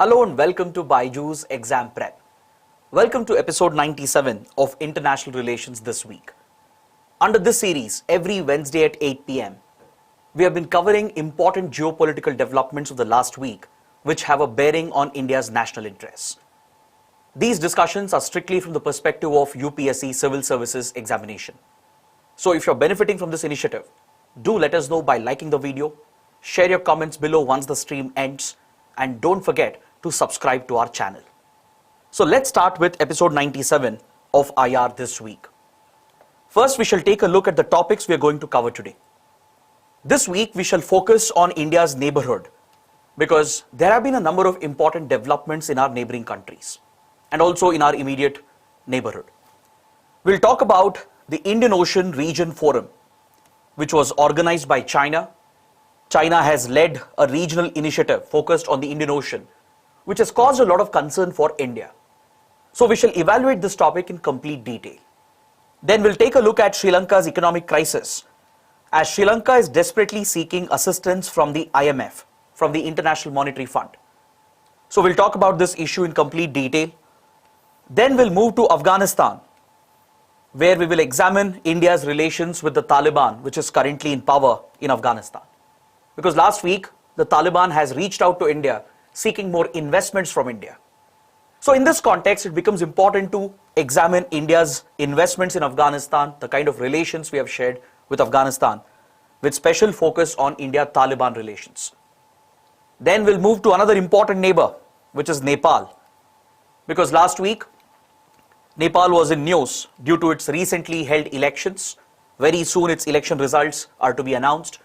Hello and welcome to BYJU'S Exam Prep. Welcome to episode 97 of International Relations This Week. Under this series, every Wednesday at 8 p.m., we have been covering important geopolitical developments of the last week which have a bearing on India's national interests. These discussions are strictly from the perspective of UPSC Civil Services examination. So if you're benefiting from this initiative, do let us know by liking the video, share your comments below once the stream ends, and don't forget to subscribe to our channel. So let's start with episode 97 of IR this week. First, we shall take a look at the topics we are going to cover today. This week, we shall focus on India's neighborhood because there have been a number of important developments in our neighboring countries and also in our immediate neighborhood. We'll talk about the Indian Ocean Region Forum, which was organized by China. China has led a regional initiative focused on the Indian Ocean, which has caused a lot of concern for India. So we shall evaluate this topic in complete detail. Then we'll take a look at Sri Lanka's economic crisis, as Sri Lanka is desperately seeking assistance from the IMF, from the International Monetary Fund. So we'll talk about this issue in complete detail. Then we'll move to Afghanistan, where we will examine India's relations with the Taliban, which is currently in power in Afghanistan. Because last week, the Taliban has reached out to India seeking more investments from India. So in this context, it becomes important to examine India's investments in Afghanistan, the kind of relations we have shared with Afghanistan, with special focus on India-Taliban relations. Then we'll move to another important neighbor, which is Nepal. Because last week, Nepal was in news due to its recently held elections. Very soon, its election results are to be announced.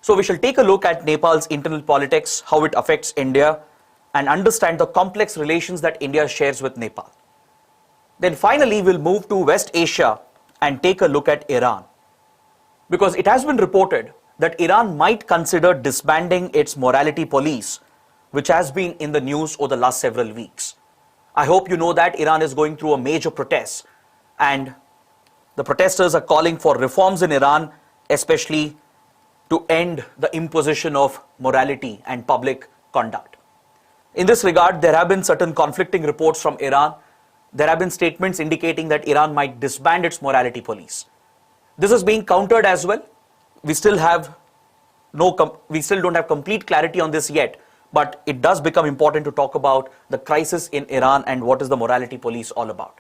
So we shall take a look at Nepal's internal politics, how it affects India, and understand the complex relations that India shares with Nepal. Then finally, we'll move to West Asia and take a look at Iran. Because it has been reported that Iran might consider disbanding its morality police, which has been in the news over the last several weeks. I hope you know that Iran is going through a major protest, and the protesters are calling for reforms in Iran, especially to end the imposition of morality and public conduct. In this regard, there have been certain conflicting reports from Iran. There have been statements indicating that Iran might disband its morality police. This is being countered as well. We still don't have complete clarity on this yet, but it does become important to talk about the crisis in Iran and what is the morality police all about.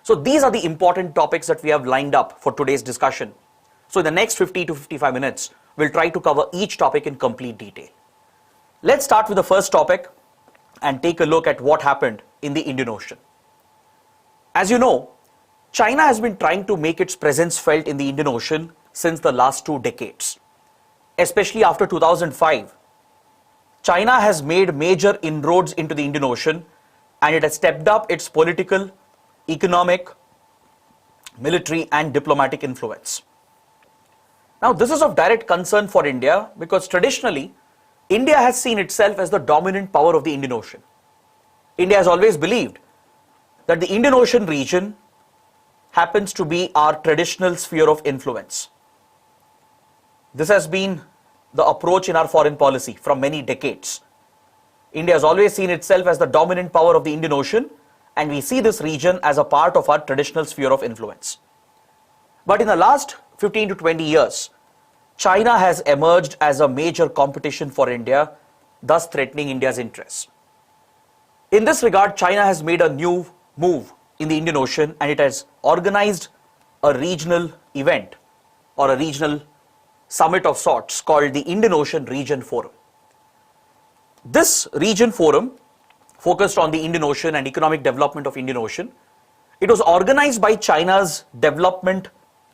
So these are the important topics that we have lined up for today's discussion. So in the next 50 to 55 minutes, we'll try to cover each topic in complete detail. Let's start with the first topic and take a look at what happened in the Indian Ocean. As you know, China has been trying to make its presence felt in the Indian Ocean since the last 2 decades. Especially after 2005, China has made major inroads into the Indian Ocean, and it has stepped up its political, economic, military and diplomatic influence. Now, this is of direct concern for India because traditionally, India has seen itself as the dominant power of the Indian Ocean. India has always believed that the Indian Ocean region happens to be our traditional sphere of influence. This has been the approach in our foreign policy from many decades. India has always seen itself as the dominant power of the Indian Ocean, and we see this region as a part of our traditional sphere of influence. But in the last 15 to 20 years, China has emerged as a major competition for India, thus threatening India's interests. In this regard, China has made a new move in the Indian Ocean, and it has organized a regional event or a regional summit of sorts called the Indian Ocean Region Forum. This region forum focused on the Indian Ocean and economic development of Indian Ocean. It was organized by China's development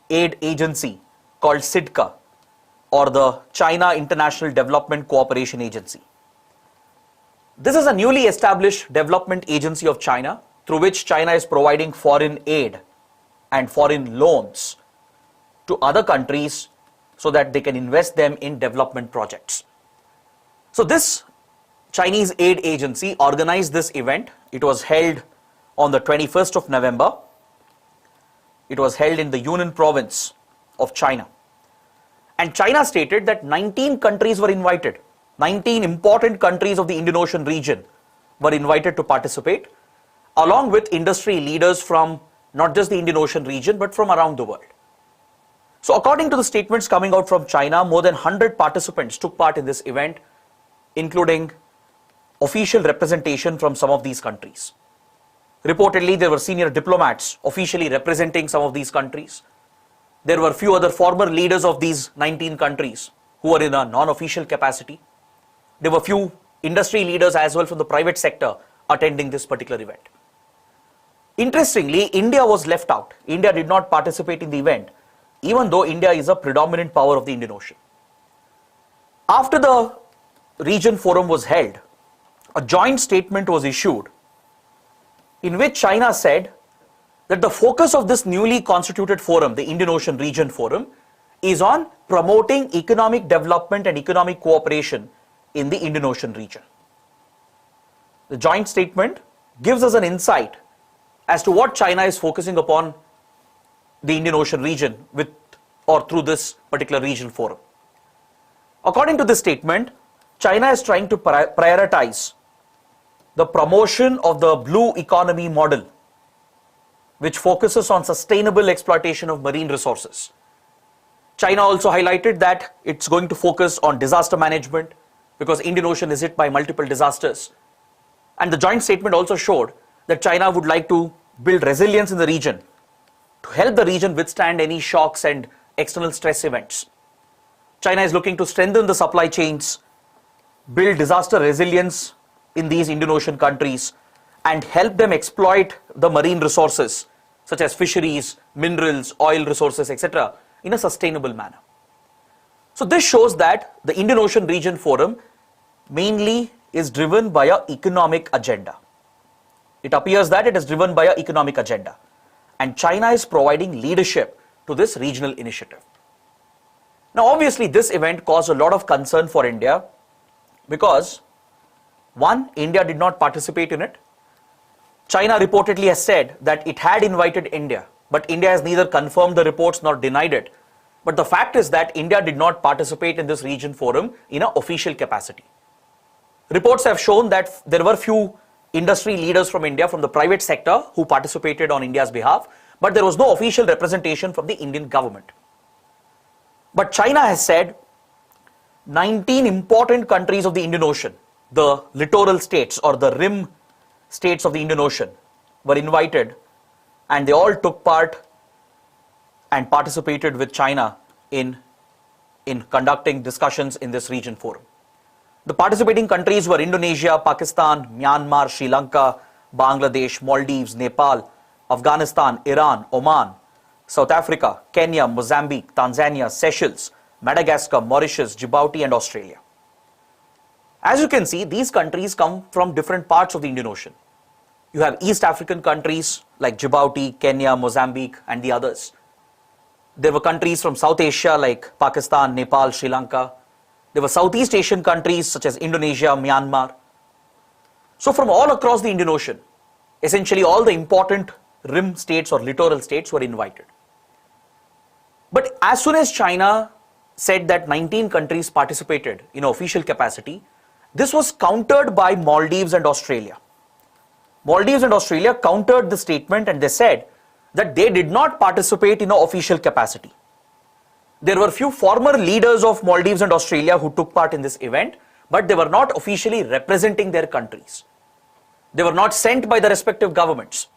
aid agency called CIDCA, or the China International Development Cooperation Agency. This is a newly established development agency of China through which China is providing foreign aid and foreign loans to other countries so that they can invest them in development projects. So this Chinese aid agency organized this event. It was held on the 21st of November. It was held in the Yunnan province of China. And China stated that 19 countries were invited. 19 important countries of the Indian Ocean region were invited to participate, along with industry leaders from not just the Indian Ocean region, but from around the world. So according to the statements coming out from China, more than 100 participants took part in this event, including official representation from some of these countries. Reportedly, there were senior diplomats officially representing some of these countries. There were few other former leaders of these 19 countries who were in a non-official capacity. There were few industry leaders as well from the private sector attending this particular event. Interestingly, India was left out. India did not participate in the event, even though India is a predominant power of the Indian Ocean. After the region forum was held, a joint statement was issued in which China said that the focus of this newly constituted forum, the Indian Ocean Region Forum, is on promoting economic development and economic cooperation in the Indian Ocean region. The joint statement gives us an insight as to what China is focusing upon the Indian Ocean region with or through this particular regional forum. According to this statement, China is trying to prioritize the promotion of the blue economy model, which focuses on sustainable exploitation of marine resources. China also highlighted that it's going to focus on disaster management because Indian Ocean is hit by multiple disasters. And the joint statement also showed that China would like to build resilience in the region to help the region withstand any shocks and external stress events. China is looking to strengthen the supply chains, build disaster resilience in these Indian Ocean countries, and help them exploit the marine resources such as fisheries, minerals, oil resources, etc. in a sustainable manner. So this shows that the Indian Ocean Region Forum mainly is driven by an economic agenda. It appears that it is driven by an economic agenda, and China is providing leadership to this regional initiative. Now obviously this event caused a lot of concern for India because one, India did not participate in it. China reportedly has said that it had invited India, but India has neither confirmed the reports nor denied it. But the fact is that India did not participate in this region forum in an official capacity. Reports have shown that there were few industry leaders from India, from the private sector, who participated on India's behalf, but there was no official representation from the Indian government. But China has said 19 important countries of the Indian Ocean, the littoral states or the rim states of the Indian Ocean, were invited, and they all took part and participated with China in conducting discussions in this region forum. The participating countries were Indonesia, Pakistan, Myanmar, Sri Lanka, Bangladesh, Maldives, Nepal, Afghanistan, Iran, Oman, South Africa, Kenya, Mozambique, Tanzania, Seychelles, Madagascar, Mauritius, Djibouti, and Australia. As you can see, these countries come from different parts of the Indian Ocean. You have East African countries like Djibouti, Kenya, Mozambique, and the others. There were countries from South Asia like Pakistan, Nepal, Sri Lanka. There were Southeast Asian countries such as Indonesia, Myanmar. So from all across the Indian Ocean, essentially all the important rim states or littoral states were invited. But as soon as China said that 19 countries participated in official capacity, this was countered by Maldives and Australia. Maldives and Australia countered the statement and they said that they did not participate in an official capacity. There were few former leaders of Maldives and Australia who took part in this event, but they were not officially representing their countries. They were not sent by the respective governments.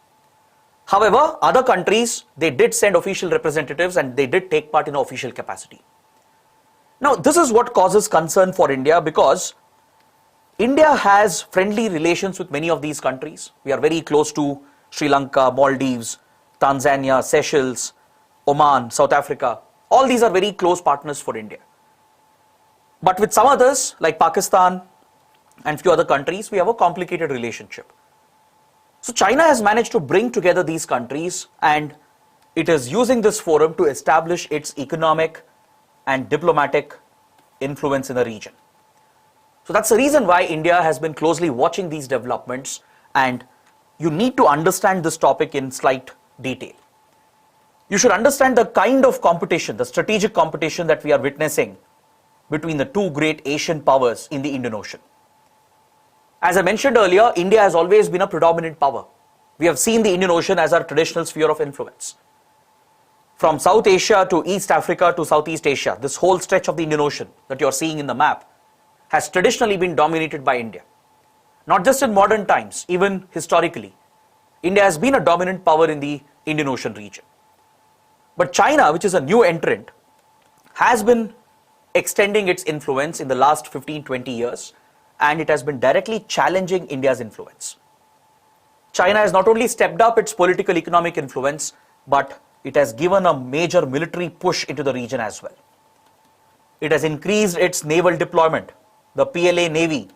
However, other countries, they did send official representatives and they did take part in an official capacity. Now, this is what causes concern for India because India has friendly relations with many of these countries. We are very close to Sri Lanka, Maldives, Tanzania, Seychelles, Oman, South Africa. All these are very close partners for India. But with some others like Pakistan and few other countries, we have a complicated relationship. So China has managed to bring together these countries and it is using this forum to establish its economic and diplomatic influence in the region. So that's the reason why India has been closely watching these developments, and you need to understand this topic in slight detail. You should understand the kind of competition, the strategic competition that we are witnessing between the two great Asian powers in the Indian Ocean. As I mentioned earlier, India has always been a predominant power. We have seen the Indian Ocean as our traditional sphere of influence. From South Asia to East Africa to Southeast Asia, this whole stretch of the Indian Ocean that you're seeing in the map has traditionally been dominated by India. Not just in modern times, even historically, India has been a dominant power in the Indian Ocean region. But China, which is a new entrant, has been extending its influence in the last 15-20 years, and it has been directly challenging India's influence. China has not only stepped up its political economic influence, but it has given a major military push into the region as well. It has increased its naval deployment. The PLA Navy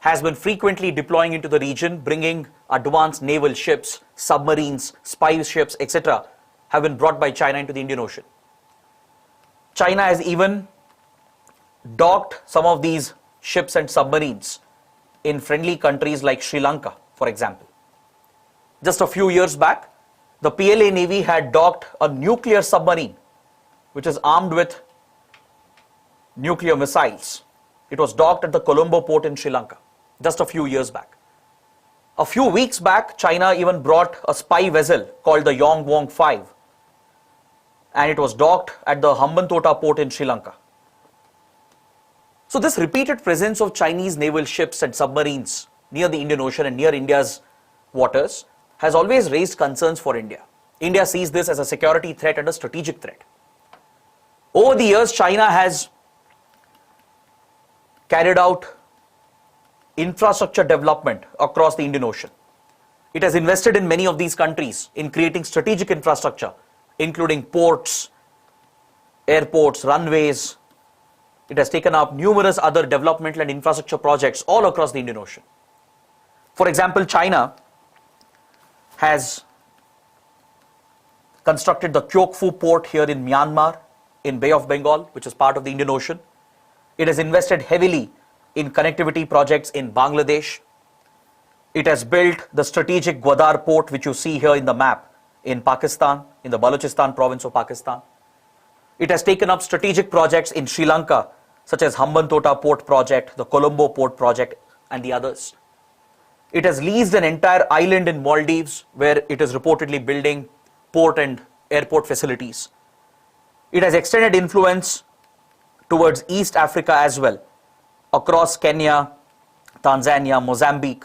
has been frequently deploying into the region, bringing advanced naval ships, submarines, spy ships, etc. have been brought by China into the Indian Ocean. China has even docked some of these ships and submarines in friendly countries like Sri Lanka, for example. Just a few years back, the PLA Navy had docked a nuclear submarine which is armed with nuclear missiles. It was docked at the Colombo port in Sri Lanka just a few years back. A few weeks back, China even brought a spy vessel called the Yongwong 5, and it was docked at the Hambantota port in Sri Lanka. So this repeated presence of Chinese naval ships and submarines near the Indian Ocean and near India's waters has always raised concerns for India. India sees this as a security threat and a strategic threat. Over the years, China has carried out infrastructure development across the Indian Ocean. It has invested in many of these countries in creating strategic infrastructure, including ports, airports, runways. It has taken up numerous other developmental and infrastructure projects all across the Indian Ocean. For example, China has constructed the Kyokfu port here in Myanmar, in Bay of Bengal, which is part of the Indian Ocean. It has invested heavily in connectivity projects in Bangladesh. It has built the strategic Gwadar port, which you see here in the map, in Pakistan, in the Balochistan province of Pakistan. It has taken up strategic projects in Sri Lanka, such as Hambantota port project, the Colombo port project, and the others. It has leased an entire island in Maldives, where it is reportedly building port and airport facilities. It has extended influence towards East Africa as well, across Kenya, Tanzania, Mozambique,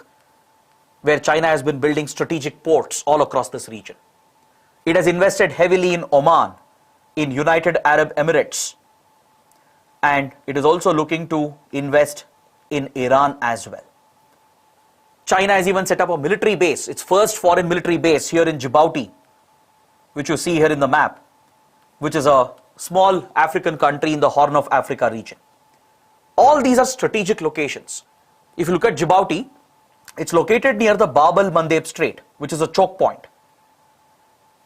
where China has been building strategic ports all across this region. It has invested heavily in Oman, in United Arab Emirates, and it is also looking to invest in Iran as well. China has even set up a military base, its first foreign military base here in Djibouti, which you see here in the map, which is a small African country in the Horn of Africa region. All these are strategic locations. If you look at Djibouti, it's located near the Bab el-Mandeb Strait, which is a choke point.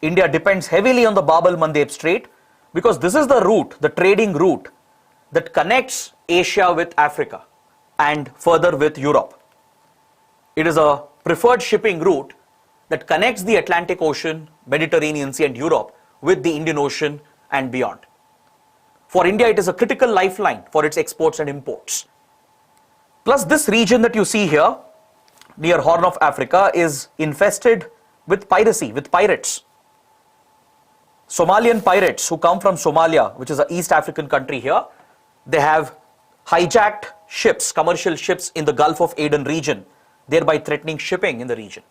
India depends heavily on the Bab el-Mandeb Strait because this is the route, the trading route that connects Asia with Africa and further with Europe. It is a preferred shipping route that connects the Atlantic Ocean, Mediterranean Sea and Europe with the Indian Ocean and beyond. For India, it is a critical lifeline for its exports and imports. Plus, this region that you see here, near Horn of Africa, is infested with piracy, with pirates. Somalian pirates who come from Somalia, which is an East African country here, they have hijacked ships, commercial ships in the Gulf of Aden region, thereby threatening shipping in the region.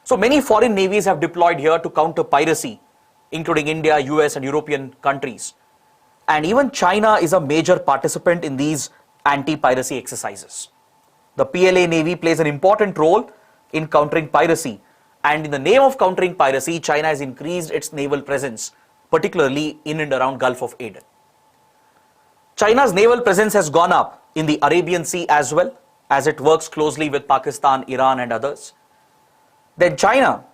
So many foreign navies have deployed here to counter piracy, including India, US and European countries. And even China is a major participant in these anti-piracy exercises. The PLA Navy plays an important role in countering piracy, and in the name of countering piracy, China has increased its naval presence, particularly in and around Gulf of Aden. China's naval presence has gone up in the Arabian Sea as well, as it works closely with Pakistan, Iran and others. Then China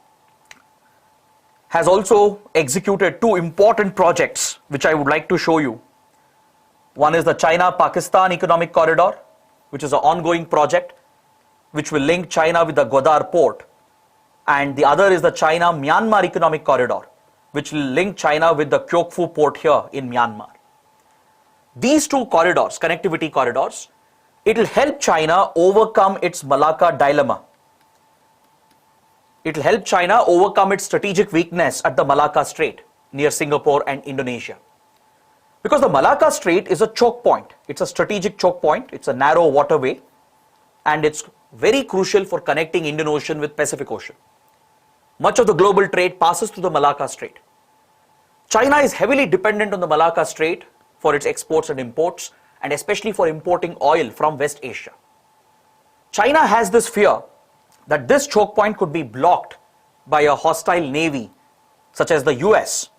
has also executed two important projects which I would like to show you. One is the China-Pakistan Economic Corridor, which is an ongoing project which will link China with the Gwadar port, and the other is the China-Myanmar Economic Corridor, which will link China with the Kyokfu port here in Myanmar. These two corridors, connectivity corridors, It will help China overcome its Malacca dilemma. It will help China overcome its strategic weakness at the Malacca Strait near Singapore and Indonesia. Because the Malacca Strait is a choke point. It's a strategic choke point. It's a narrow waterway, and it's very crucial for connecting Indian Ocean with Pacific Ocean. Much of the global trade passes through the Malacca Strait. China is heavily dependent on the Malacca Strait for its exports and imports, and especially for importing oil from West Asia. China has this fear that this choke point could be blocked by a hostile navy such as the US,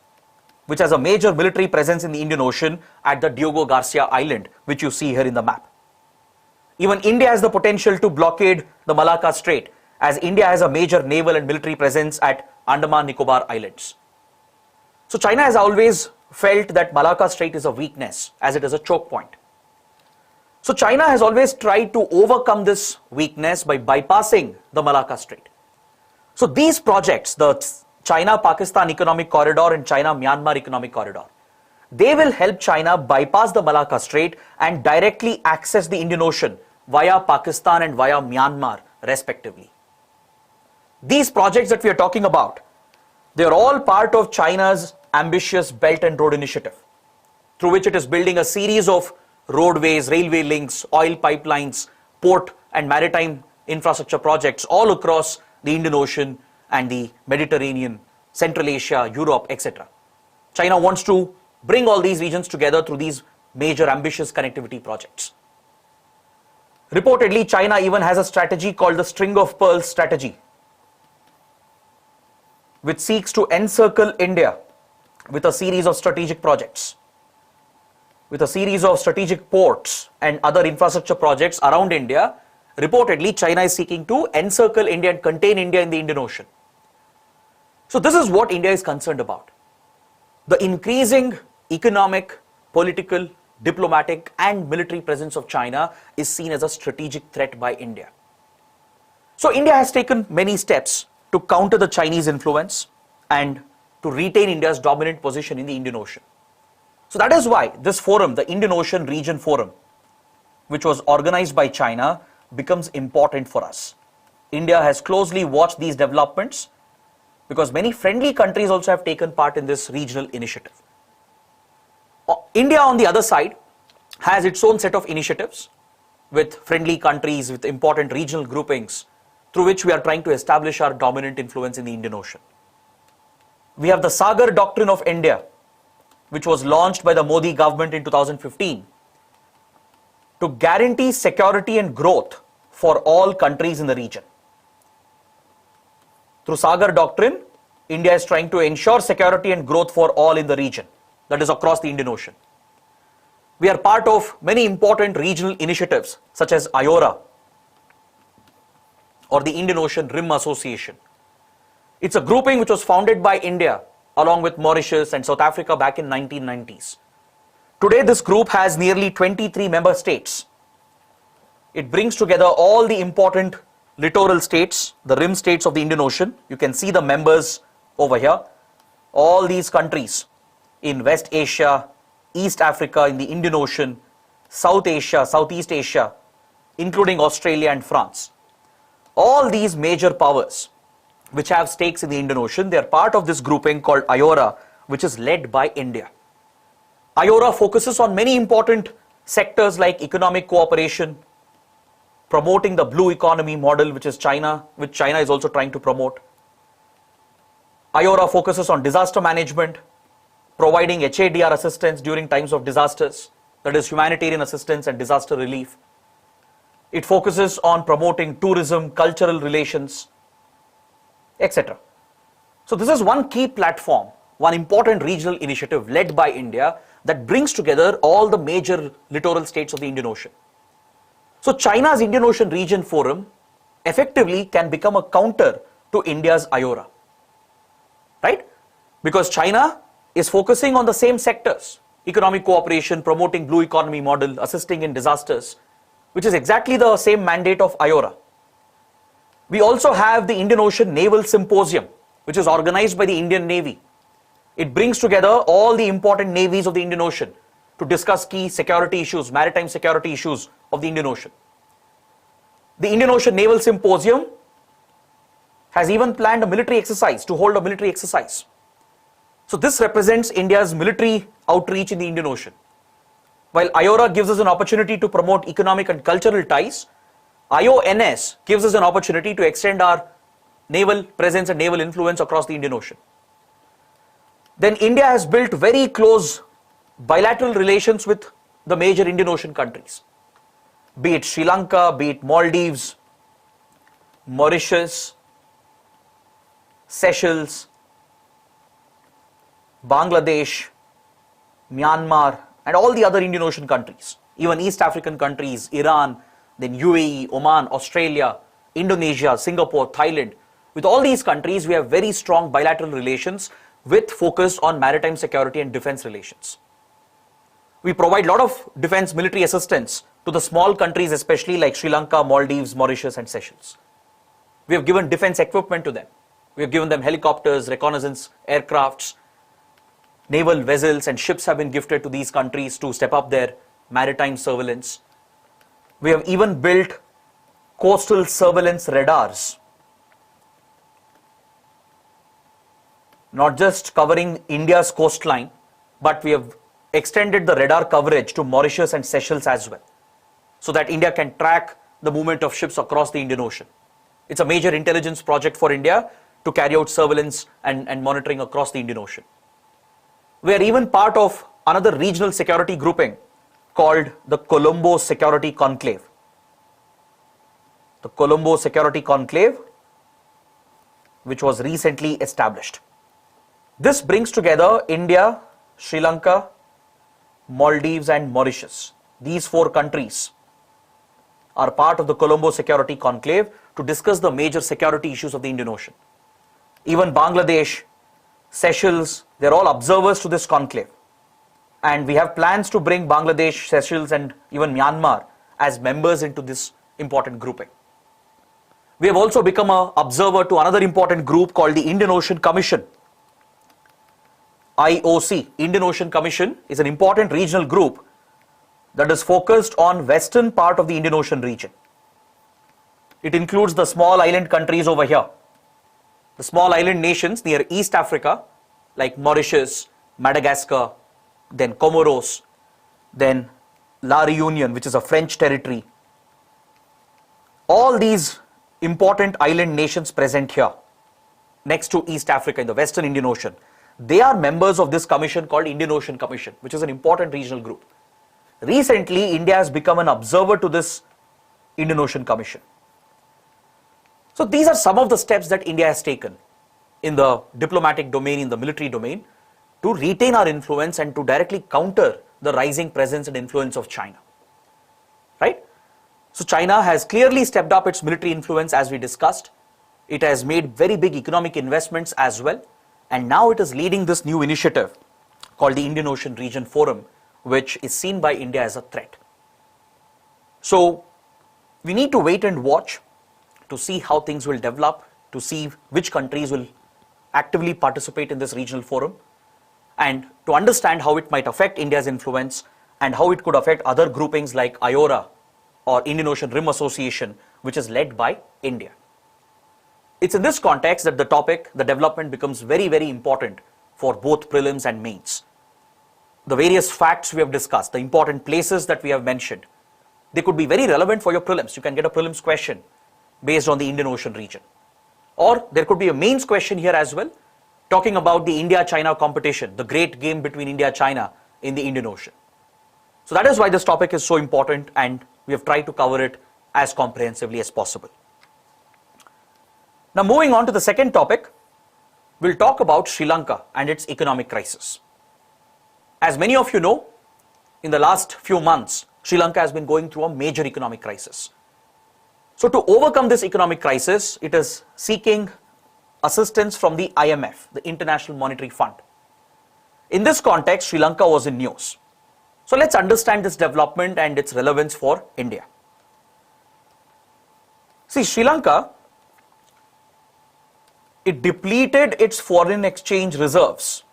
which has a major military presence in the Indian Ocean at the Diego Garcia Island, which you see here in the map. Even India has the potential to blockade the Malacca Strait, as India has a major naval and military presence at Andaman Nicobar Islands. So China has always felt that Malacca Strait is a weakness, as it is a choke point. So China has always tried to overcome this weakness by bypassing the Malacca Strait. So these projects, the China-Pakistan Economic Corridor and China-Myanmar Economic Corridor, they will help China bypass the Malacca Strait and directly access the Indian Ocean via Pakistan and via Myanmar, respectively. These projects that we are talking about, they are all part of China's ambitious Belt and Road Initiative, through which it is building a series of roadways, railway links, oil pipelines, port and maritime infrastructure projects all across the Indian Ocean and the Mediterranean, Central Asia, Europe, etc. China wants to bring all these regions together through these major ambitious connectivity projects. Reportedly, China even has a strategy called the String of Pearls strategy, which seeks to encircle India with a series of strategic projects, with a series of strategic ports and other infrastructure projects around India. Reportedly, China is seeking to encircle India and contain India in the Indian Ocean. So this is what India is concerned about. The increasing economic, political, diplomatic and military presence of China is seen as a strategic threat by India. So India has taken many steps to counter the Chinese influence and to retain India's dominant position in the Indian Ocean. So that is why this forum, the Indian Ocean Region Forum, which was organized by China, becomes important for us. India has closely watched these developments because many friendly countries also have taken part in this regional initiative. India, on the other side, has its own set of initiatives with friendly countries, with important regional groupings, through which we are trying to establish our dominant influence in the Indian Ocean. We have the Sagar Doctrine of India, which was launched by the Modi government in 2015 to guarantee security and growth for all countries in the region. Through Sagar Doctrine, India is trying to ensure security and growth for all in the region, that is across the Indian Ocean. We are part of many important regional initiatives such as IORA or the Indian Ocean Rim Association. It's a grouping which was founded by India along with Mauritius and South Africa back in 1990s. Today this group has nearly 23 member states. It brings together all the important littoral states, the rim states of the Indian Ocean. You can see the members over here. All these countries in West Asia, East Africa, in the Indian Ocean, South Asia, Southeast Asia, including Australia and France. All these major powers which have stakes in the Indian Ocean, they are part of this grouping called IORA, which is led by India. IORA focuses on many important sectors like economic cooperation, promoting the blue economy model, which China is also trying to promote. IORA focuses on disaster management, providing HADR assistance during times of disasters, that is humanitarian assistance and disaster relief. It focuses on promoting tourism, cultural relations, etc. So this is one key platform, one important regional initiative led by India that brings together all the major littoral states of the Indian Ocean. So China's Indian Ocean Region Forum effectively can become a counter to India's IORA, right? Because China is focusing on the same sectors, economic cooperation, promoting blue economy model, assisting in disasters, which is exactly the same mandate of IORA. We also have the Indian Ocean Naval Symposium, which is organized by the Indian Navy. It brings together all the important navies of the Indian Ocean to discuss key security issues, maritime security issues of the Indian Ocean. The Indian Ocean Naval Symposium has even planned a military exercise, to hold a military exercise. So this represents India's military outreach in the Indian Ocean. While IORA gives us an opportunity to promote economic and cultural ties, IONS gives us an opportunity to extend our naval presence and naval influence across the Indian Ocean. Then India has built very close bilateral relations with the major Indian Ocean countries, be it Sri Lanka, be it Maldives, Mauritius, Seychelles, Bangladesh, Myanmar, and all the other Indian Ocean countries, even East African countries, Iran, then UAE, Oman, Australia, Indonesia, Singapore, Thailand. With all these countries, we have very strong bilateral relations with focus on maritime security and defense relations. We provide a lot of defense military assistance to the small countries, especially like Sri Lanka, Maldives, Mauritius, and Seychelles. We have given defense equipment to them. We have given them helicopters, reconnaissance aircrafts, naval vessels, and ships have been gifted to these countries to step up their maritime surveillance. We have even built coastal surveillance radars, not just covering India's coastline, but we have extended the radar coverage to Mauritius and Seychelles as well, so that India can track the movement of ships across the Indian Ocean. It's a major intelligence project for India to carry out surveillance and monitoring across the Indian Ocean. We are even part of another regional security grouping called the Colombo Security Conclave. The Colombo Security Conclave, which was recently established. This brings together India, Sri Lanka, Maldives, and Mauritius. These four countries are part of the Colombo Security Conclave to discuss the major security issues of the Indian Ocean. Even Bangladesh, Seychelles, they're all observers to this conclave. And we have plans to bring Bangladesh, Seychelles, and even Myanmar as members into this important grouping. We have also become an observer to another important group called the Indian Ocean Commission. IOC, Indian Ocean Commission, is an important regional group that is focused on western part of the Indian Ocean region. It includes the small island countries over here, the small island nations near East Africa like Mauritius, Madagascar, then Comoros, then La Réunion, which is a French territory. All these important island nations present here next to East Africa in the Western Indian Ocean, they are members of this commission called Indian Ocean Commission, which is an important regional group. Recently, India has become an observer to this Indian Ocean Commission. So these are some of the steps that India has taken in the diplomatic domain, in the military domain, to retain our influence and to directly counter the rising presence and influence of China. Right? So China has clearly stepped up its military influence, as we discussed. It has made very big economic investments as well. And now it is leading this new initiative called the Indian Ocean Region Forum, which is seen by India as a threat. So we need to wait and watch to see how things will develop, to see which countries will actively participate in this regional forum, and to understand how it might affect India's influence and how it could affect other groupings like IORA or Indian Ocean Rim Association, which is led by India. It's in this context that the topic, the development, becomes very, very important for both prelims and mains. The various facts we have discussed, the important places that we have mentioned, they could be very relevant for your prelims. You can get a prelims question based on the Indian Ocean region. Or there could be a mains question here as well, talking about the India-China competition, the great game between India and China in the Indian Ocean. So that is why this topic is so important, and we have tried to cover it as comprehensively as possible. Now moving on to the second topic, we'll talk about Sri Lanka and its economic crisis. As many of you know, in the last few months, Sri Lanka has been going through a major economic crisis. So to overcome this economic crisis, it is seeking assistance from the IMF, the International Monetary Fund. In this context, Sri Lanka was in news. So let's understand this development and its relevance for India. See, Sri Lanka, it depleted its foreign exchange reserves.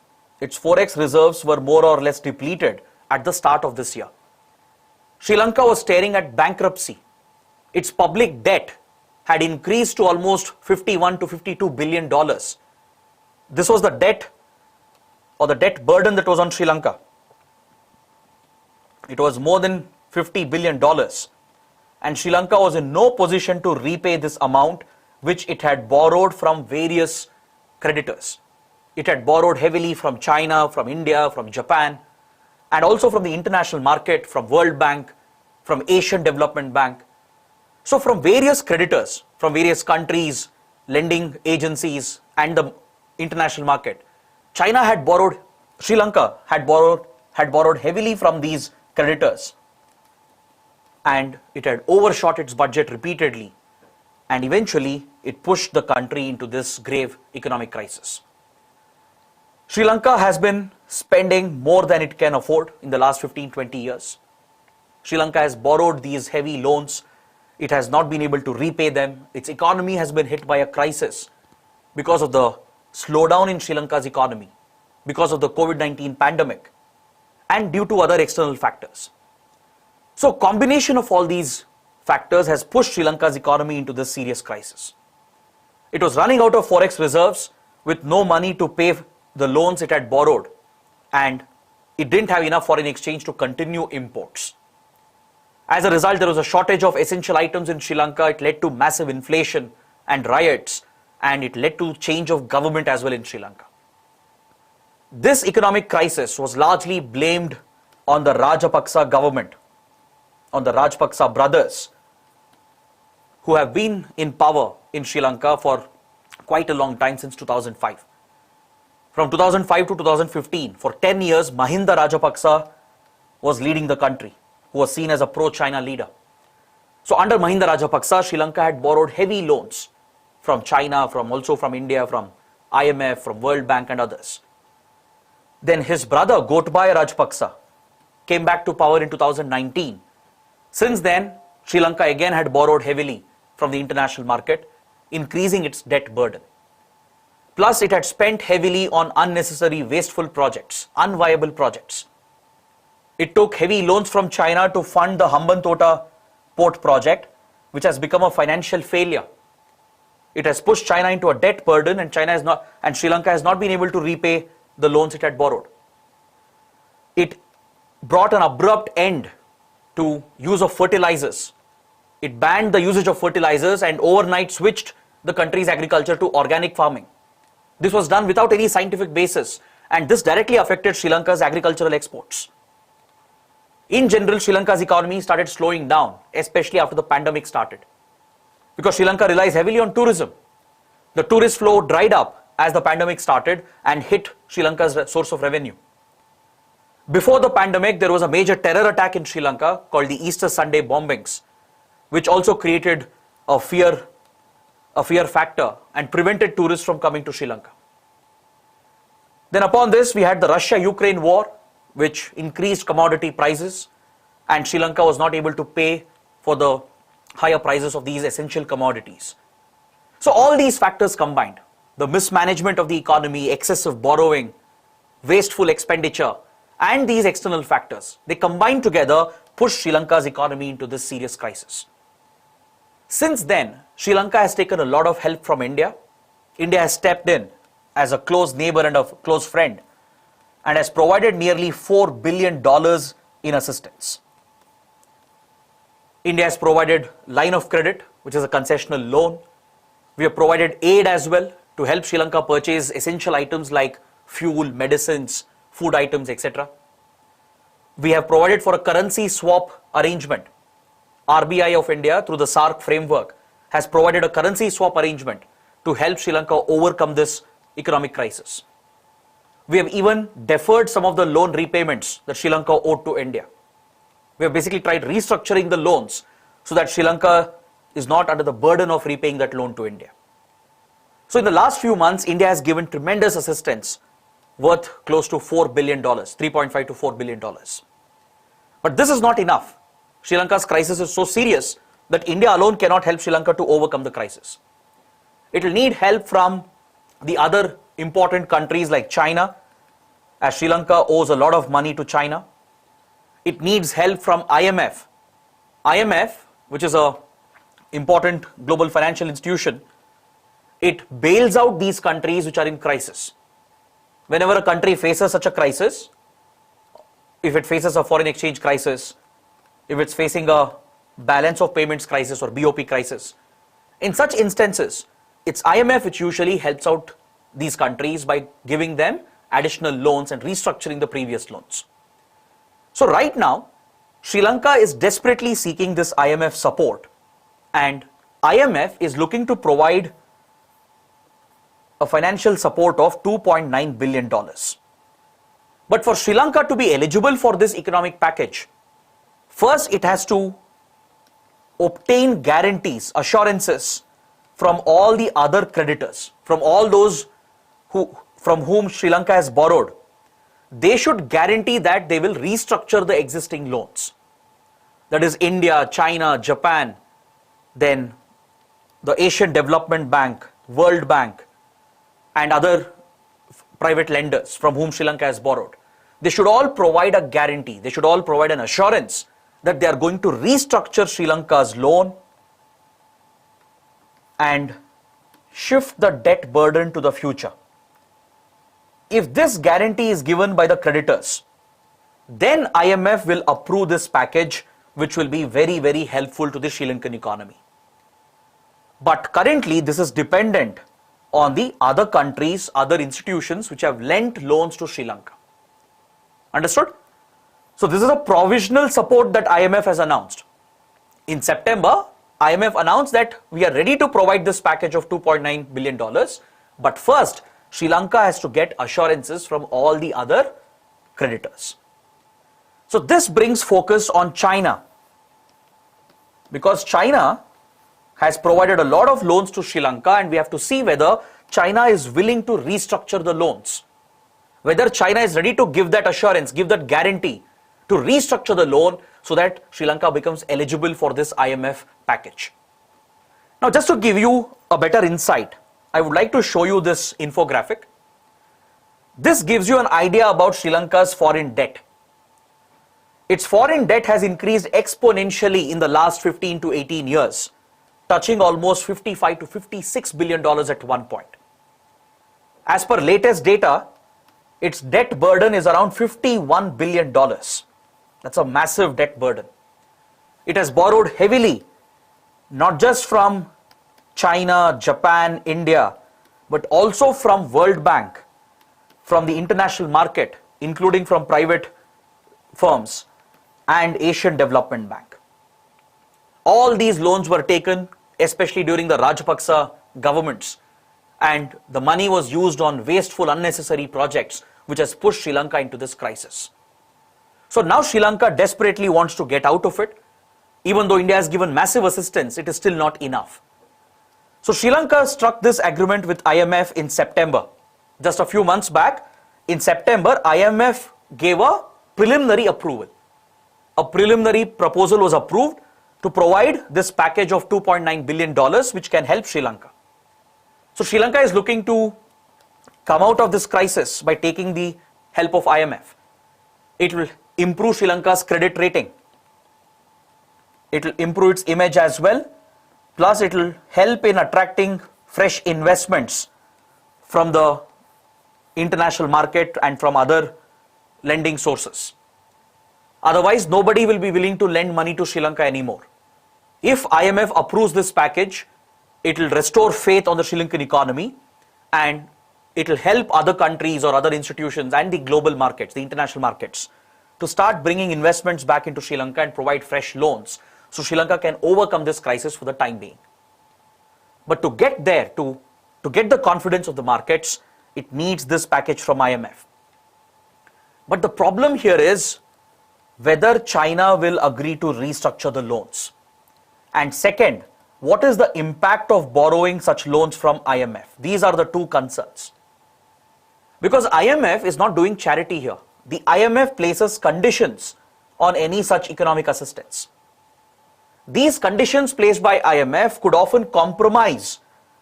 Its forex reserves were more or less depleted at the start of this year. Sri Lanka was staring at bankruptcy. Its public debt had increased to almost 51 to 52 billion dollars. This was the debt or the debt burden that was on Sri Lanka. It was more than $50 billion. And Sri Lanka was in no position to repay this amount which it had borrowed from various creditors. It had borrowed heavily from China, from India, from Japan, and also from the international market, from World Bank, from Asian Development Bank. So from various creditors, from various countries, lending agencies, and the international market, Sri Lanka had borrowed heavily from these creditors, and it had overshot its budget repeatedly, and eventually it pushed the country into this grave economic crisis. Sri Lanka has been spending more than it can afford in the last 15-20 years. Sri Lanka has borrowed these heavy loans. It has not been able to repay them. Its economy has been hit by a crisis because of the slowdown in Sri Lanka's economy, because of the COVID-19 pandemic, and due to other external factors. So combination of all these factors has pushed Sri Lanka's economy into this serious crisis. It was running out of forex reserves with no money to pay the loans it had borrowed, and it didn't have enough foreign exchange to continue imports. As a result, there was a shortage of essential items in Sri Lanka. It led to massive inflation and riots, and it led to change of government as well in Sri Lanka. This economic crisis was largely blamed on the Rajapaksa government, on the Rajapaksa brothers, who have been in power in Sri Lanka for quite a long time, since 2005. From 2005 to 2015, for 10 years, Mahinda Rajapaksa was leading the country, who was seen as a pro-China leader. So under Mahinda Rajapaksa, Sri Lanka had borrowed heavy loans from China, also from India, from IMF, from World Bank and others. Then his brother Gotabaya Rajapaksa came back to power in 2019. Since then, Sri Lanka again had borrowed heavily from the international market, increasing its debt burden. Plus, it had spent heavily on unnecessary, wasteful projects, unviable projects. It took heavy loans from China to fund the Hambantota port project, which has become a financial failure. It has pushed China into a debt burden, and Sri Lanka has not been able to repay the loans it had borrowed. It brought an abrupt end to use of fertilizers. It banned the usage of fertilizers and overnight switched the country's agriculture to organic farming. This was done without any scientific basis, and this directly affected Sri Lanka's agricultural exports. In general, Sri Lanka's economy started slowing down, especially after the pandemic started, because Sri Lanka relies heavily on tourism. The tourist flow dried up as the pandemic started and hit Sri Lanka's source of revenue. Before the pandemic, there was a major terror attack in Sri Lanka called the Easter Sunday bombings, which also created a fear factor and prevented tourists from coming to Sri Lanka. Then upon this, we had the Russia-Ukraine war, which increased commodity prices, and Sri Lanka was not able to pay for the higher prices of these essential commodities. So all these factors combined, the mismanagement of the economy, excessive borrowing, wasteful expenditure, and these external factors, they combined together pushed Sri Lanka's economy into this serious crisis. Since then, Sri Lanka has taken a lot of help from India. India has stepped in as a close neighbor and a close friend, and has provided nearly $4 billion in assistance. India has provided line of credit, which is a concessional loan. We have provided aid as well to help Sri Lanka purchase essential items like fuel, medicines, food items, etc. We have provided for a currency swap arrangement. RBI of India, through the SARC framework, has provided a currency swap arrangement to help Sri Lanka overcome this economic crisis. We have even deferred some of the loan repayments that Sri Lanka owed to India. We have basically tried restructuring the loans so that Sri Lanka is not under the burden of repaying that loan to India. So in the last few months, India has given tremendous assistance worth close to $4 billion, $3.5 to $4 billion. But this is not enough. Sri Lanka's crisis is so serious that India alone cannot help Sri Lanka to overcome the crisis. It will need help from the other important countries like China, as Sri Lanka owes a lot of money to China. it needs help from IMF. IMF, which is a important global financial institution, it bails out these countries which are in crisis. Whenever a country faces such a crisis, if it faces a foreign exchange crisis, if it's facing a balance of payments crisis or BOP crisis, in such instances, it's IMF which usually helps out these countries by giving them additional loans and restructuring the previous loans. So right now, Sri Lanka is desperately seeking this IMF support, and IMF is looking to provide a financial support of $2.9 billion. But for Sri Lanka to be eligible for this economic package, first it has to obtain guarantees, assurances from all the other creditors, from all those from whom Sri Lanka has borrowed. They should guarantee that they will restructure the existing loans. That is India, China, Japan, then the Asian Development Bank, World Bank, and other private lenders from whom Sri Lanka has borrowed. They should all provide a guarantee. They should all provide an assurance that they are going to restructure Sri Lanka's loan and shift the debt burden to the future. If this guarantee is given by the creditors, then IMF will approve this package, which will be very, very helpful to the Sri Lankan economy. But currently, this is dependent on the other countries, other institutions which have lent loans to Sri Lanka. Understood? So this is a provisional support that IMF has announced. In September, IMF announced that we are ready to provide this package of $2.9 billion. But first, Sri Lanka has to get assurances from all the other creditors. So this brings focus on China, because China has provided a lot of loans to Sri Lanka, and we have to see whether China is willing to restructure the loans. Whether China is ready to give that assurance, give that guarantee to restructure the loan so that Sri Lanka becomes eligible for this IMF package. Now, just to give you a better insight, I would like to show you this infographic. This gives you an idea about Sri Lanka's foreign debt. Its foreign debt has increased exponentially in the last 15 to 18 years, touching almost $55 to $56 billion at one point. As per latest data, its debt burden is around $51 billion. That's a massive debt burden. It has borrowed heavily, not just from China, Japan, India, but also from World Bank, from the international market, including from private firms, and Asian Development Bank. All these loans were taken, especially during the Rajapaksa governments, and the money was used on wasteful, unnecessary projects, which has pushed Sri Lanka into this crisis. So now Sri Lanka desperately wants to get out of it. Even though India has given massive assistance, it is still not enough. So Sri Lanka struck this agreement with IMF in September. Just a few months back, in September, IMF gave a preliminary approval. A preliminary proposal was approved to provide this package of $2.9 billion, which can help Sri Lanka. So Sri Lanka is looking to come out of this crisis by taking the help of IMF. It will improve Sri Lanka's credit rating. It will improve its image as well. Plus, it will help in attracting fresh investments from the international market and from other lending sources. Otherwise, nobody will be willing to lend money to Sri Lanka anymore. If IMF approves this package, it will restore faith on the Sri Lankan economy, and it will help other countries or other institutions and the global markets, the international markets, to start bringing investments back into Sri Lanka and provide fresh loans, so Sri Lanka can overcome this crisis for the time being. But to get there, to get the confidence of the markets, it needs this package from IMF. But the problem here is whether China will agree to restructure the loans. And second, what is the impact of borrowing such loans from IMF? These are the two concerns. Because IMF is not doing charity here. The IMF places conditions on any such economic assistance. These conditions placed by IMF could often compromise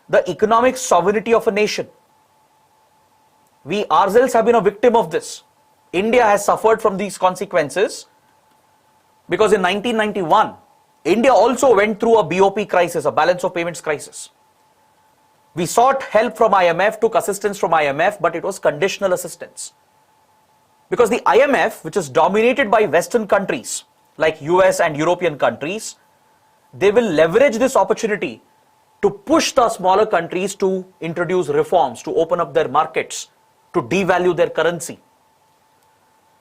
the economic sovereignty of a nation. We ourselves have been a victim of this. India has suffered from these consequences Because in 1991, India also went through a BOP crisis, a balance of payments crisis. We sought help from IMF, took assistance from IMF, but it was conditional assistance. Because the IMF, which is dominated by Western countries like US and European countries, they will leverage this opportunity to push the smaller countries to introduce reforms, to open up their markets, to devalue their currency.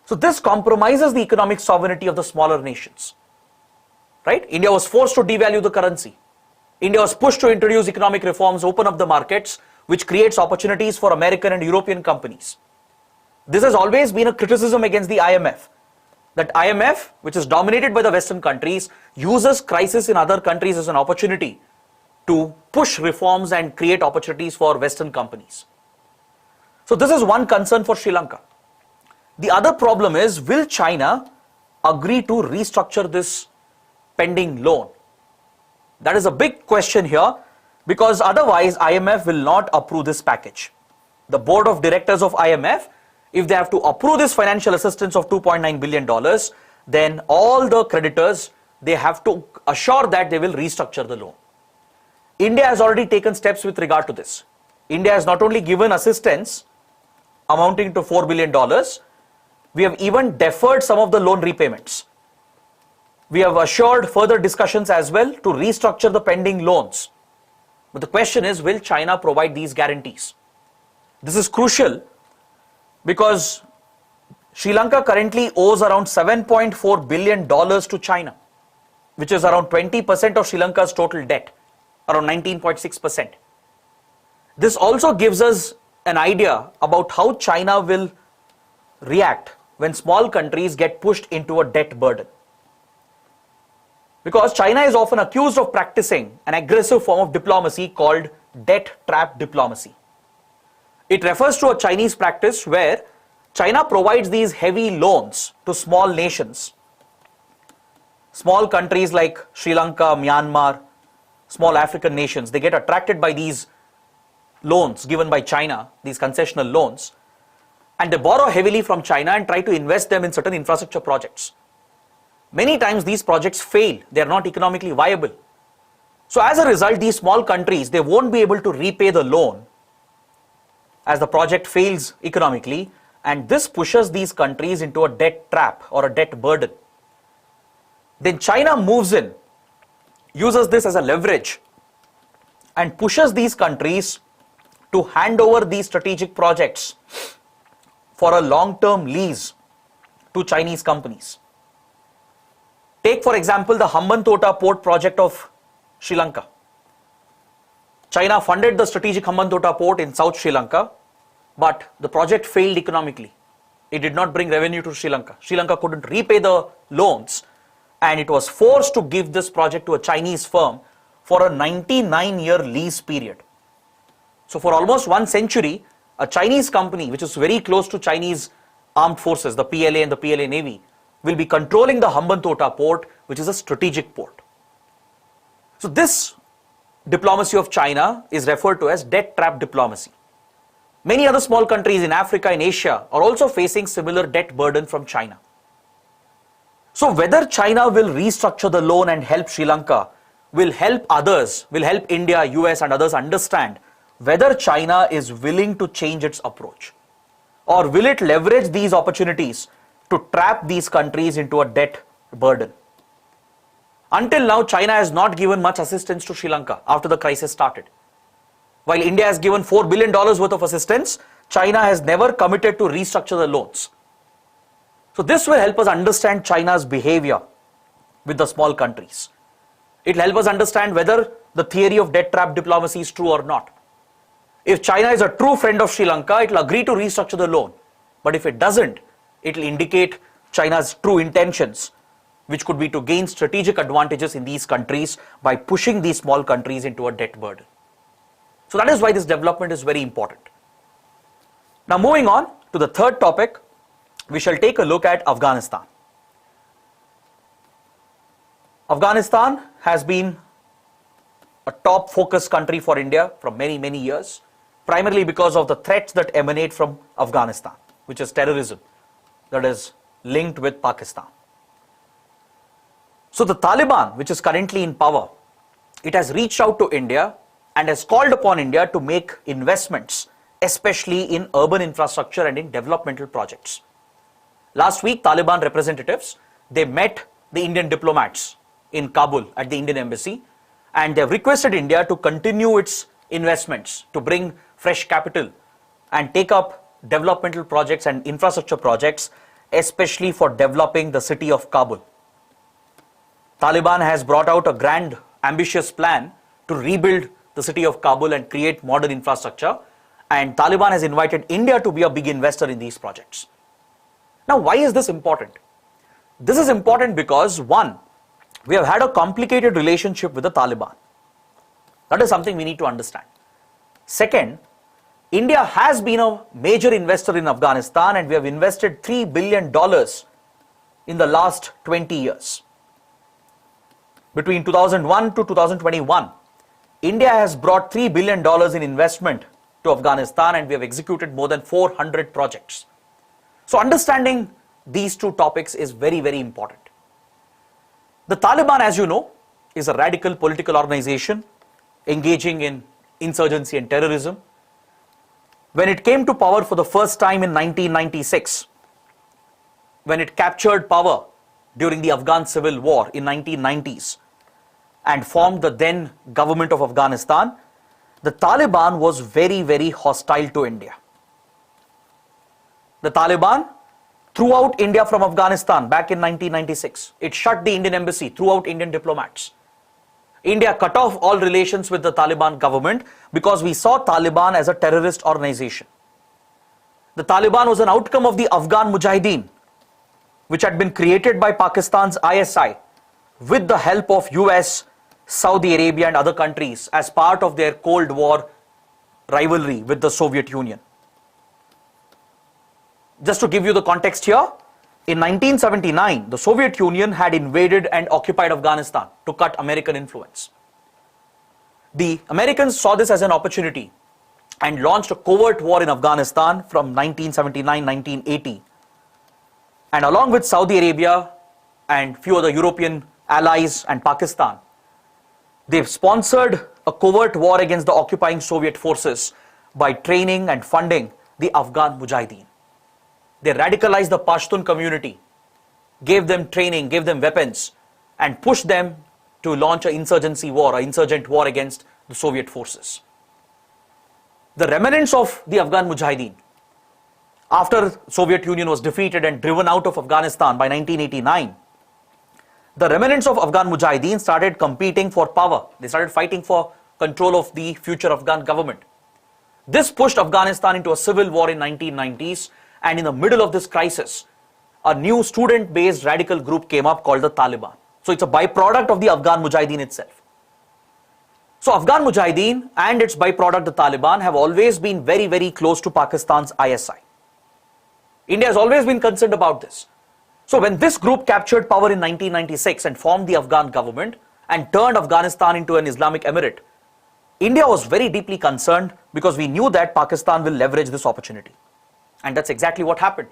So this compromises the economic sovereignty of the smaller nations. Right? India was forced to devalue the currency. India was pushed to introduce economic reforms, open up the markets, which creates opportunities for American and European companies. This has always been a criticism against the IMF. That IMF, which is dominated by the Western countries, uses crisis in other countries as an opportunity to push reforms and create opportunities for Western companies. So this is one concern for Sri Lanka. The other problem is, will China agree to restructure this pending loan? That is a big question here, because otherwise IMF will not approve this package. The board of directors of IMF, if they have to approve this financial assistance of $2.9 billion, then all the creditors, they have to assure that they will restructure the loan. India has already taken steps with regard to this. India has not only given assistance amounting to $4 billion, we have even deferred some of the loan repayments. We have assured further discussions as well to restructure the pending loans. But the question is, will China provide these guarantees? This is crucial because Sri Lanka currently owes around $7.4 billion to China, which is around 20% of Sri Lanka's total debt, around 19.6%. This also gives us an idea about how China will react when small countries get pushed into a debt burden. Because China is often accused of practicing an aggressive form of diplomacy called debt trap diplomacy. It refers to a Chinese practice where China provides these heavy loans to small nations. Small countries like Sri Lanka, Myanmar, small African nations, they get attracted by these loans given by China, these concessional loans, and they borrow heavily from China and try to invest them in certain infrastructure projects. Many times these projects fail, they are not economically viable. So as a result, these small countries, they won't be able to repay the loan as the project fails economically, and this pushes these countries into a debt trap or a debt burden. Then China moves in, uses this as a leverage, and pushes these countries to hand over these strategic projects for a long-term lease to Chinese companies. Take, for example, the Hambantota port project of Sri Lanka. China funded the strategic Hambantota port in South Sri Lanka, but the project failed economically. It did not bring revenue to Sri Lanka. Sri Lanka couldn't repay the loans, and it was forced to give this project to a Chinese firm for a 99-year lease period. So for almost 1 century, a Chinese company, which is very close to Chinese armed forces, the PLA and the PLA Navy, will be controlling the Hambantota port, which is a strategic port. So this diplomacy of China is referred to as debt trap diplomacy. Many other small countries in Africa and Asia are also facing similar debt burden from China. So whether China will restructure the loan and help Sri Lanka will help others, will help India, US and others understand whether China is willing to change its approach, or will it leverage these opportunities to trap these countries into a debt burden. Until now, China has not given much assistance to Sri Lanka after the crisis started. While India has given $4 billion worth of assistance, China has never committed to restructure the loans. So this will help us understand China's behavior with the small countries. It will help us understand whether the theory of debt trap diplomacy is true or not. If China is a true friend of Sri Lanka, it will agree to restructure the loan. But if it doesn't, it will indicate China's true intentions, which could be to gain strategic advantages in these countries by pushing these small countries into a debt burden. So that is why this development is very important. Now moving on to the third topic, we shall take a look at Afghanistan. Afghanistan has been a top focus country for India for many years, primarily because of the threats that emanate from Afghanistan, which is terrorism that is linked with Pakistan. So the Taliban, which is currently in power, it has reached out to India and has called upon India to make investments, especially in urban infrastructure and in developmental projects. Last week, Taliban representatives, they met the Indian diplomats in Kabul at the Indian embassy, and they have requested India to continue its investments, to bring fresh capital and take up developmental projects and infrastructure projects, especially for developing the city of Kabul. Taliban has brought out a grand, ambitious plan to rebuild the city of Kabul and create modern infrastructure, and Taliban has invited India to be a big investor in these projects. Now, why is this important? This is important because, one, we have had a complicated relationship with the Taliban. That is something we need to understand. Second, India has been a major investor in Afghanistan, and we have invested $3 billion in the last 20 years. Between 2001 to 2021, India has brought $3 billion in investment to Afghanistan, and we have executed more than 400 projects. So understanding these two topics is very, very important. The Taliban, as you know, is a radical political organization engaging in insurgency and terrorism. When it came to power for the first time in 1996, when it captured power during the Afghan Civil War in 1990s and formed the then government of Afghanistan, the Taliban was very, very hostile to India. The Taliban threw out India from Afghanistan back in 1996. It shut the Indian embassy, threw out Indian diplomats. India cut off all relations with the Taliban government because we saw Taliban as a terrorist organization. The Taliban was an outcome of the Afghan Mujahideen, which had been created by Pakistan's ISI with the help of US, Saudi Arabia and other countries as part of their Cold War rivalry with the Soviet Union. Just to give you the context here, in 1979, the Soviet Union had invaded and occupied Afghanistan to cut American influence. The Americans saw this as an opportunity and launched a covert war in Afghanistan from 1979-1980. And along with Saudi Arabia and few other European allies and Pakistan, they've sponsored a covert war against the occupying Soviet forces by training and funding the Afghan Mujahideen. They radicalized the Pashtun community, gave them training, gave them weapons, and pushed them to launch an insurgency war, an insurgent war against the Soviet forces. The remnants of the Afghan Mujahideen, after Soviet Union was defeated and driven out of Afghanistan by 1989, the remnants of Afghan Mujahideen started competing for power. They started fighting for control of the future Afghan government. This pushed Afghanistan into a civil war in 1990s, and in the middle of this crisis, a new student-based radical group came up called the Taliban. So it's a byproduct of the Afghan Mujahideen itself. So Afghan Mujahideen and its byproduct, the Taliban, have always been very, very close to Pakistan's ISI. India has always been concerned about this. So when this group captured power in 1996 and formed the Afghan government and turned Afghanistan into an Islamic emirate, India was very deeply concerned because we knew that Pakistan will leverage this opportunity. And that's exactly what happened.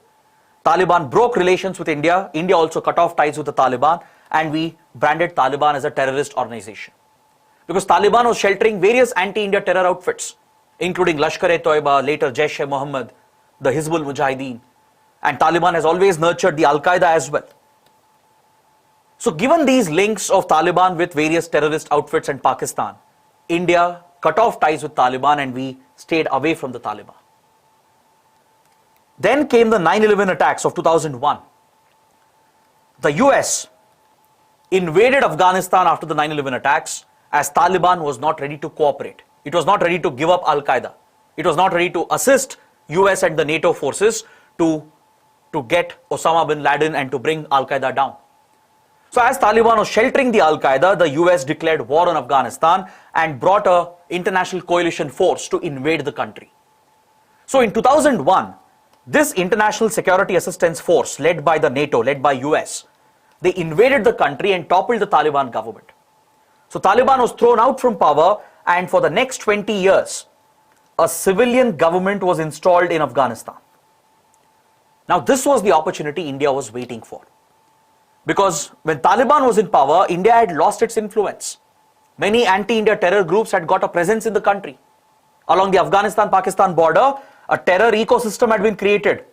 Taliban broke relations with India. India also cut off ties with the Taliban, and we branded Taliban as a terrorist organization. Because Taliban was sheltering various anti-India terror outfits, including Lashkar-e-Toiba, later Jaish-e-Mohammed, the Hizbul Mujahideen, and Taliban has always nurtured the Al-Qaeda as well. So given these links of Taliban with various terrorist outfits and Pakistan, India cut off ties with Taliban and we stayed away from the Taliban. Then came the 9/11 attacks of 2001. The US invaded Afghanistan after the 9/11 attacks as Taliban was not ready to cooperate. It was not ready to give up Al-Qaeda. It was not ready to assist US and the NATO forces to get Osama bin Laden and to bring Al-Qaeda down. So as Taliban was sheltering the Al-Qaeda, the US declared war on Afghanistan and brought an international coalition force to invade the country. So in 2001, this international security assistance force led by the NATO, led by US, they invaded the country and toppled the Taliban government. So Taliban was thrown out from power, and for the next 20 years, a civilian government was installed in Afghanistan. Now this was the opportunity India was waiting for. Because when Taliban was in power, India had lost its influence. Many anti-India terror groups had got a presence in the country. Along the Afghanistan-Pakistan border, a terror ecosystem had been created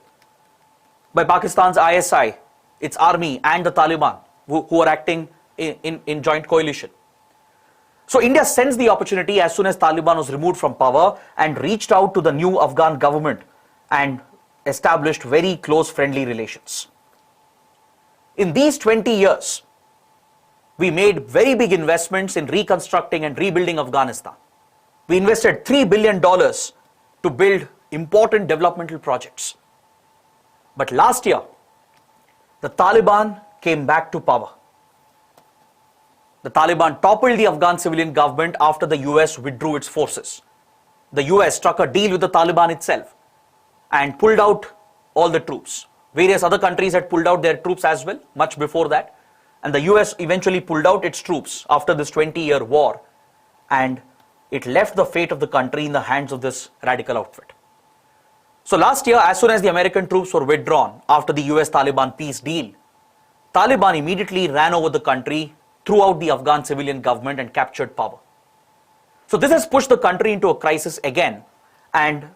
by Pakistan's ISI, its army, and the Taliban, who are acting in joint coalition. So India sensed the opportunity as soon as Taliban was removed from power and reached out to the new Afghan government and established very close friendly relations. In these 20 years, we made very big investments in reconstructing and rebuilding Afghanistan. We invested $3 billion to build important developmental projects. But last year, the Taliban came back to power. The Taliban toppled the Afghan civilian government after the US withdrew its forces. The US struck a deal with the Taliban itself and pulled out all the troops. Various other countries had pulled out their troops as well, much before that. And the US eventually pulled out its troops after this 20-year war. And it left the fate of the country in the hands of this radical outfit. So last year, as soon as the American troops were withdrawn after the US-Taliban peace deal, Taliban immediately ran over the country, threw out the Afghan civilian government and captured power. So this has pushed the country into a crisis again, and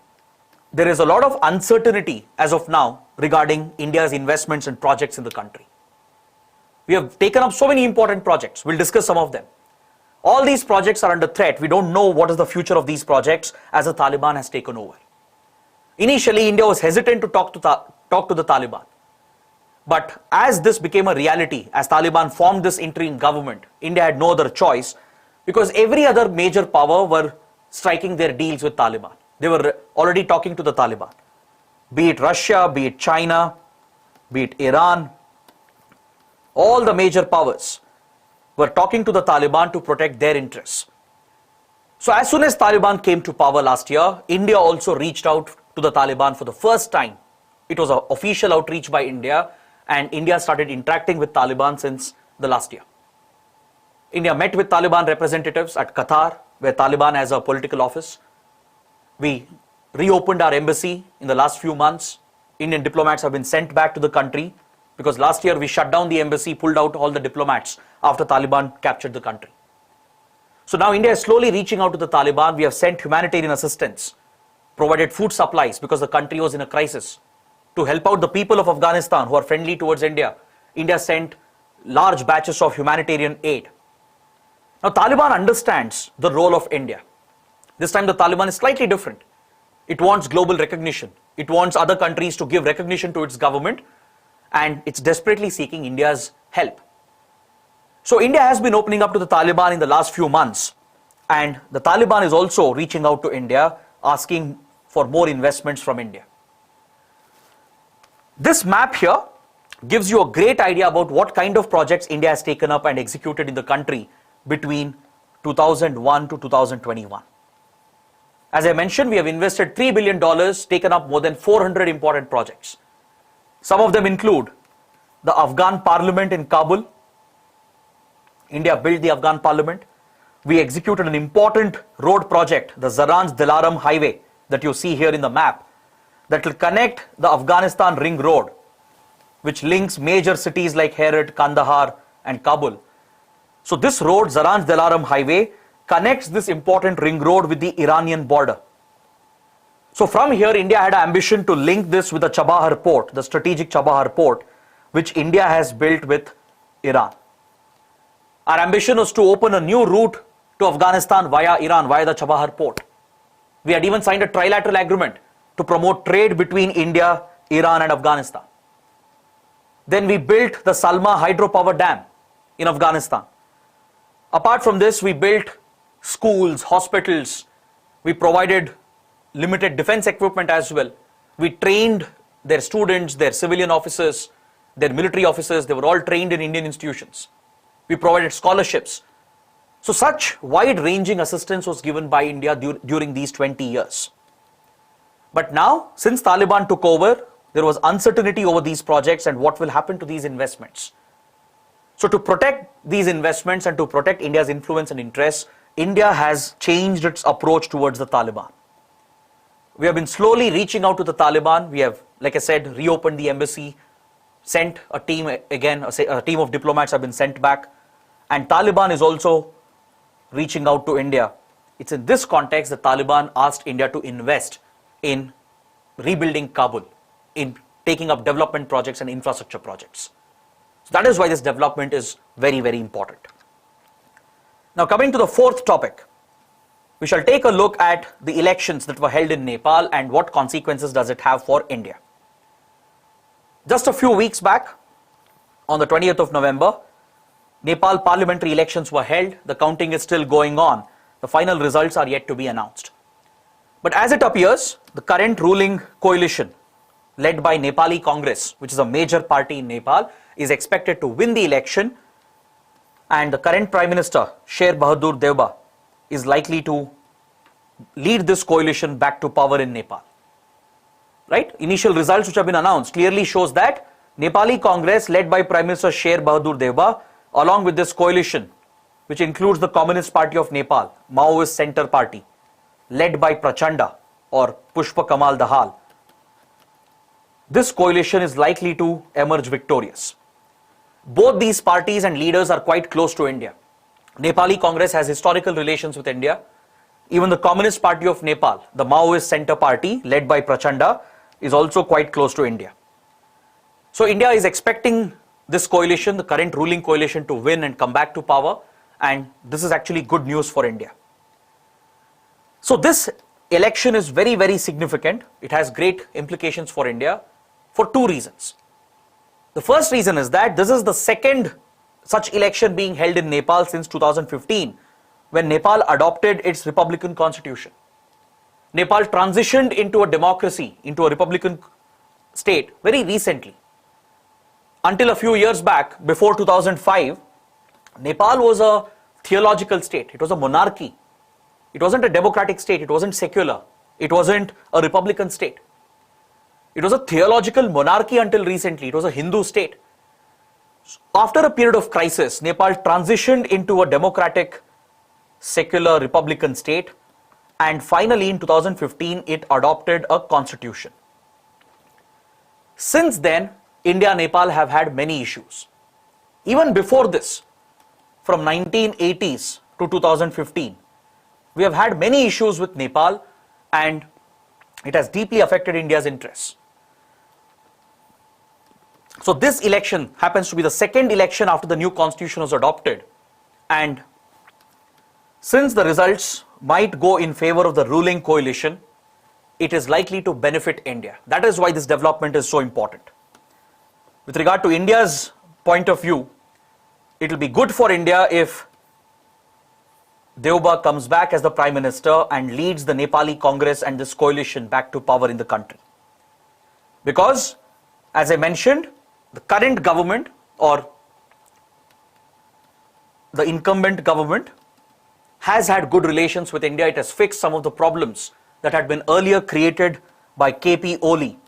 there is a lot of uncertainty as of now regarding India's investments and projects in the country. We have taken up so many important projects. We'll discuss some of them. All these projects are under threat. We don't know what is the future of these projects as the Taliban has taken over. Initially, India was hesitant to talk to the Taliban. But as this became a reality, as Taliban formed this interim government, India had no other choice because every other major power were striking their deals with Taliban. They were already talking to the Taliban. Be it Russia, be it China, be it Iran, all the major powers were talking to the Taliban to protect their interests. So as soon as Taliban came to power last year, India also reached out to the Taliban for the first time. It was an official outreach by India, and India started interacting with Taliban since the last year. India met with Taliban representatives at Qatar, where Taliban has a political office. We reopened our embassy in the last few months. Indian diplomats have been sent back to the country because last year we shut down the embassy, pulled out all the diplomats after Taliban captured the country. So now India is slowly reaching out to the Taliban. We have sent humanitarian assistance, provided food supplies because the country was in a crisis. To help out the people of Afghanistan who are friendly towards India, India sent large batches of humanitarian aid. Now Taliban understands the role of India. This time the Taliban is slightly different. It wants global recognition. It wants other countries to give recognition to its government, and it's desperately seeking India's help. So India has been opening up to the Taliban in the last few months, and the Taliban is also reaching out to India, asking for more investments from India. This map here gives you a great idea about what kind of projects India has taken up and executed in the country between 2001 to 2021. As I mentioned, we have invested $3 billion, taken up more than 400 important projects. Some of them include the Afghan Parliament in Kabul. India built the Afghan Parliament. We executed an important road project, the Zaranj-Dilaram Highway that you see here in the map, that will connect the Afghanistan Ring Road, which links major cities like Herat, Kandahar and Kabul. So this road, Zaranj-Dilaram Highway, connects this important ring road with the Iranian border. So from here, India had an ambition to link this with the Chabahar port, the strategic Chabahar port, which India has built with Iran. Our ambition was to open a new route to Afghanistan via Iran, via the Chabahar port. We had even signed a trilateral agreement to promote trade between India, Iran and Afghanistan. Then we built the Salma hydropower dam in Afghanistan. Apart from this, we built schools, hospitals. We provided limited defense equipment as well. We trained their students, their civilian officers, their military officers. They were all trained in Indian institutions. We provided scholarships. So such wide-ranging assistance was given by India during these 20 years. But now, since Taliban took over, there was uncertainty over these projects and what will happen to these investments. So to protect these investments and to protect India's influence and interests, India has changed its approach towards the Taliban. We have been slowly reaching out to the Taliban. We have, like I said, reopened the embassy. sent a team again, a team of diplomats have been sent back, and Taliban is also reaching out to India. It's in this context that Taliban asked India to invest in rebuilding Kabul, in taking up development projects and infrastructure projects. So that is why this development is very, very important. Now coming to the fourth topic, we shall take a look at the elections that were held in Nepal and what consequences does it have for India. Just a few weeks back, on the 20th of November, Nepal parliamentary elections were held. The counting is still going on. The final results are yet to be announced. But as it appears, the current ruling coalition led by Nepali Congress, which is a major party in Nepal, is expected to win the election, and the current Prime Minister, Sher Bahadur Deuba, is likely to lead this coalition back to power in Nepal. Right? Initial results which have been announced clearly shows that Nepali Congress led by Prime Minister Sher Bahadur Deuba, along with this coalition, which includes the Communist Party of Nepal, Maoist Centre Party, led by Prachanda or Pushpa Kamal Dahal, this coalition is likely to emerge victorious. Both these parties and leaders are quite close to India. Nepali Congress has historical relations with India. Even the Communist Party of Nepal, the Maoist Centre Party, led by Prachanda, is also quite close to India. So India is expecting this coalition, the current ruling coalition, to win and come back to power, and this is actually good news for India. So this election is very, very significant. It has great implications for India for two reasons. The first reason is that this is the second such election being held in Nepal since 2015, when Nepal adopted its republican constitution. Nepal transitioned into a democracy, into a republican state very recently. Until a few years back, before 2005, Nepal was a theological state. It was a monarchy. It wasn't a democratic state. It wasn't secular. It wasn't a republican state. It was a theological monarchy until recently. It was a Hindu state. After a period of crisis, Nepal transitioned into a democratic, secular, republican state, and finally in 2015 it adopted a constitution. Since then, India and Nepal have had many issues. Even before this, from 1980s to 2015, we have had many issues with Nepal, and it has deeply affected India's interests. So this election happens to be the second election after the new constitution was adopted, and since the results might go in favor of the ruling coalition, it is likely to benefit India. That is why this development is so important. With regard to India's point of view, it will be good for India if Deuba comes back as the Prime Minister and leads the Nepali Congress and this coalition back to power in the country. Because, as I mentioned, the current government or the incumbent government has had good relations with India. It has fixed some of the problems that had been earlier created by KP Oli,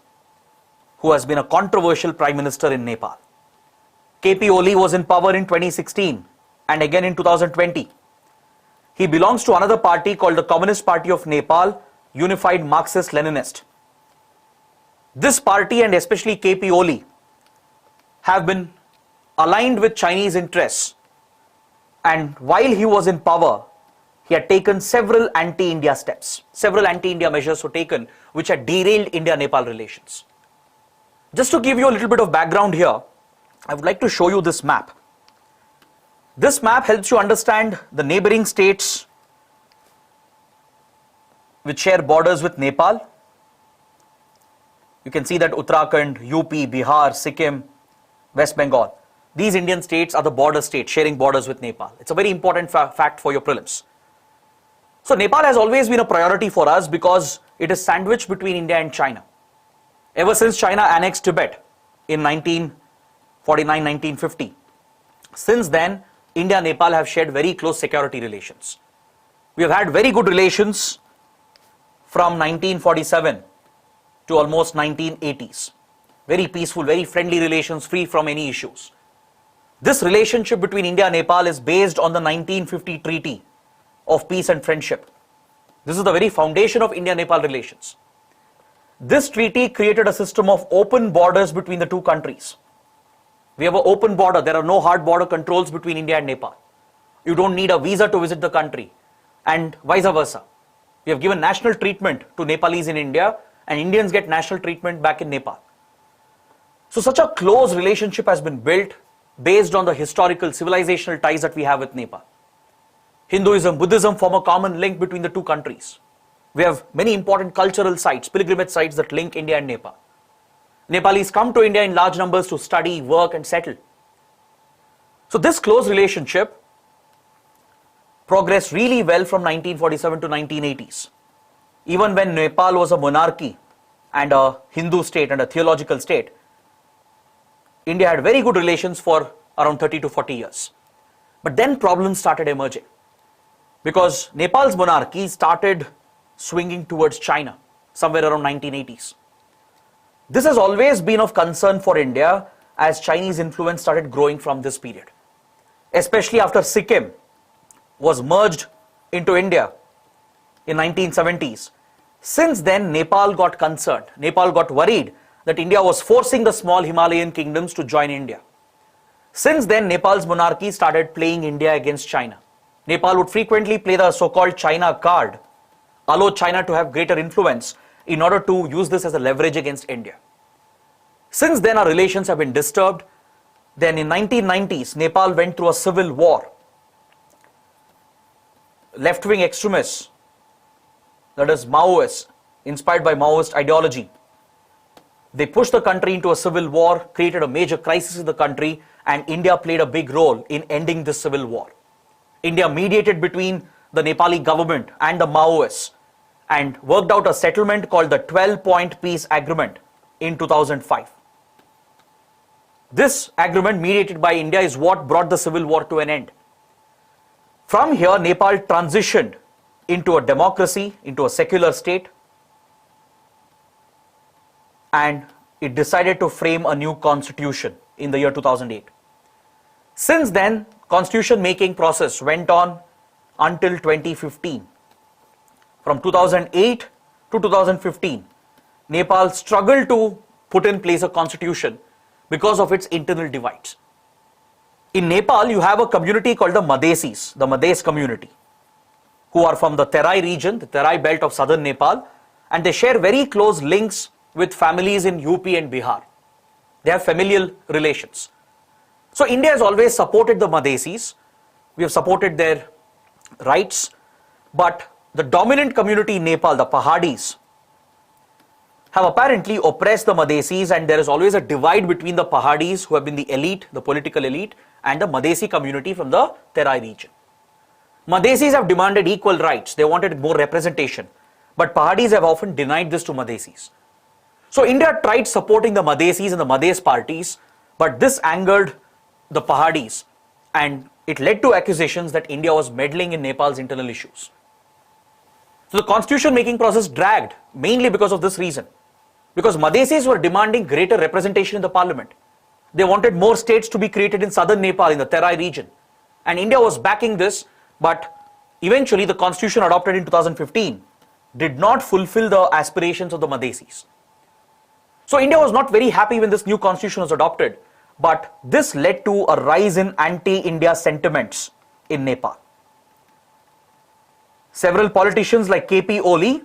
who has been a controversial Prime Minister in Nepal. KP Oli was in power in 2016 and again in 2020. He belongs to another party called the Communist Party of Nepal, Unified Marxist-Leninist. This party, and especially KP Oli, have been aligned with Chinese interests, and while he was in power, he had taken several anti-India steps. Several anti-India measures were taken which had derailed India-Nepal relations. Just to give you a little bit of background here, I would like to show you this map. This map helps you understand the neighboring states which share borders with Nepal. You can see that Uttarakhand, UP, Bihar, Sikkim, West Bengal. These Indian states are the border states sharing borders with Nepal. It's a very important fact for your prelims. So Nepal has always been a priority for us because it is sandwiched between India and China. Ever since China annexed Tibet in 1949-1950, since then, India and Nepal have shared very close security relations. We have had very good relations from 1947 to almost 1980s. Very peaceful, very friendly relations, free from any issues. This relationship between India and Nepal is based on the 1950 Treaty of Peace and Friendship. This is the very foundation of India-Nepal relations. This treaty created a system of open borders between the two countries. We have an open border. There are no hard border controls between India and Nepal. You don't need a visa to visit the country, and vice versa. We have given national treatment to Nepalese in India, and Indians get national treatment back in Nepal. So such a close relationship has been built based on the historical civilizational ties that we have with Nepal. Hinduism, Buddhism form a common link between the two countries. We have many important cultural sites, pilgrimage sites that link India and Nepal. Nepalis come to India in large numbers to study, work and settle. So this close relationship progressed really well from 1947 to 1980s. Even when Nepal was a monarchy and a Hindu state and a theological state, India had very good relations for around 30 to 40 years. But then problems started emerging because Nepal's monarchy started swinging towards China somewhere around 1980s. This has always been of concern for India as Chinese influence started growing from this period, especially after Sikkim was merged into India in 1970s. Since then, Nepal got concerned. Nepal got worried that India was forcing the small Himalayan kingdoms to join India. Since then, Nepal's monarchy started playing India against China. Nepal would frequently play the so-called China card, allow China to have greater influence in order to use this as a leverage against India. Since then, our relations have been disturbed. Then in 1990s, Nepal went through a civil war. Left-wing extremists, that is Maoists, inspired by Maoist ideology, they pushed the country into a civil war, created a major crisis in the country, and India played a big role in ending this civil war. India mediated between the Nepali government and the Maoists and worked out a settlement called the 12-point peace agreement in 2005. This agreement mediated by India is what brought the civil war to an end. From here, Nepal transitioned into a democracy, into a secular state, and it decided to frame a new constitution in the year 2008. Since then, constitution making process went on until 2015. From 2008 to 2015, Nepal struggled to put in place a constitution because of its internal divides. In Nepal, you have a community called the Madhesis, the Madhes community, who are from the Terai region, the Terai belt of southern Nepal, and they share very close links with families in UP and Bihar. They have familial relations. So India has always supported the Madhesis. We have supported their rights, but the dominant community in Nepal, the Pahadis, have apparently oppressed the Madhesis, and there is always a divide between the Pahadis, who have been the elite, the political elite, and the Madhesi community from the Terai region. Madhesis have demanded equal rights. They wanted more representation, but Pahadis have often denied this to Madhesis. So India tried supporting the Madhesis and the Madhes parties, but this angered the Pahadis, and it led to accusations that India was meddling in Nepal's internal issues. So the constitution making process dragged mainly because of this reason. Because Madhesis were demanding greater representation in the parliament. They wanted more states to be created in southern Nepal, in the Terai region. And India was backing this, but eventually the constitution adopted in 2015 did not fulfill the aspirations of the Madhesis. So India was not very happy when this new constitution was adopted, but this led to a rise in anti-India sentiments in Nepal. Several politicians like KP Oli,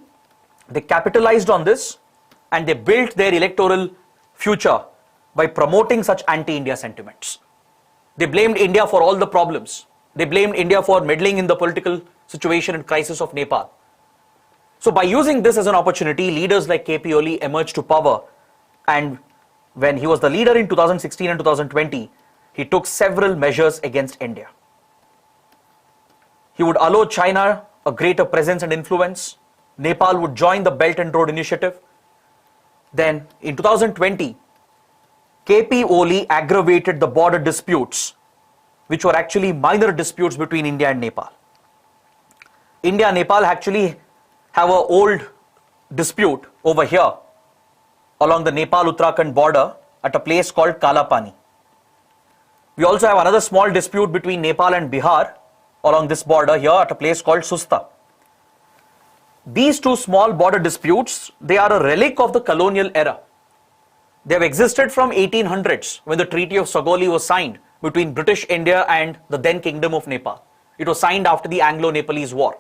they capitalized on this and they built their electoral future by promoting such anti-India sentiments. They blamed India for all the problems. They blamed India for meddling in the political situation and crisis of Nepal. So by using this as an opportunity, leaders like KP Oli emerged to power, and when he was the leader in 2016 and 2020, he took several measures against India. He would allow China a greater presence and influence. Nepal would join the Belt and Road Initiative. Then in 2020, KP Oli aggravated the border disputes, which were actually minor disputes between India and Nepal. India and Nepal actually have an old dispute over here along the Nepal-Uttarakhand border at a place called Kalapani. We also have another small dispute between Nepal and Bihar along this border here at a place called Susta. These two small border disputes, they are a relic of the colonial era. They have existed from 1800s when the Treaty of Sogoli was signed between British India and the then Kingdom of Nepal. It was signed after the Anglo-Nepalese War.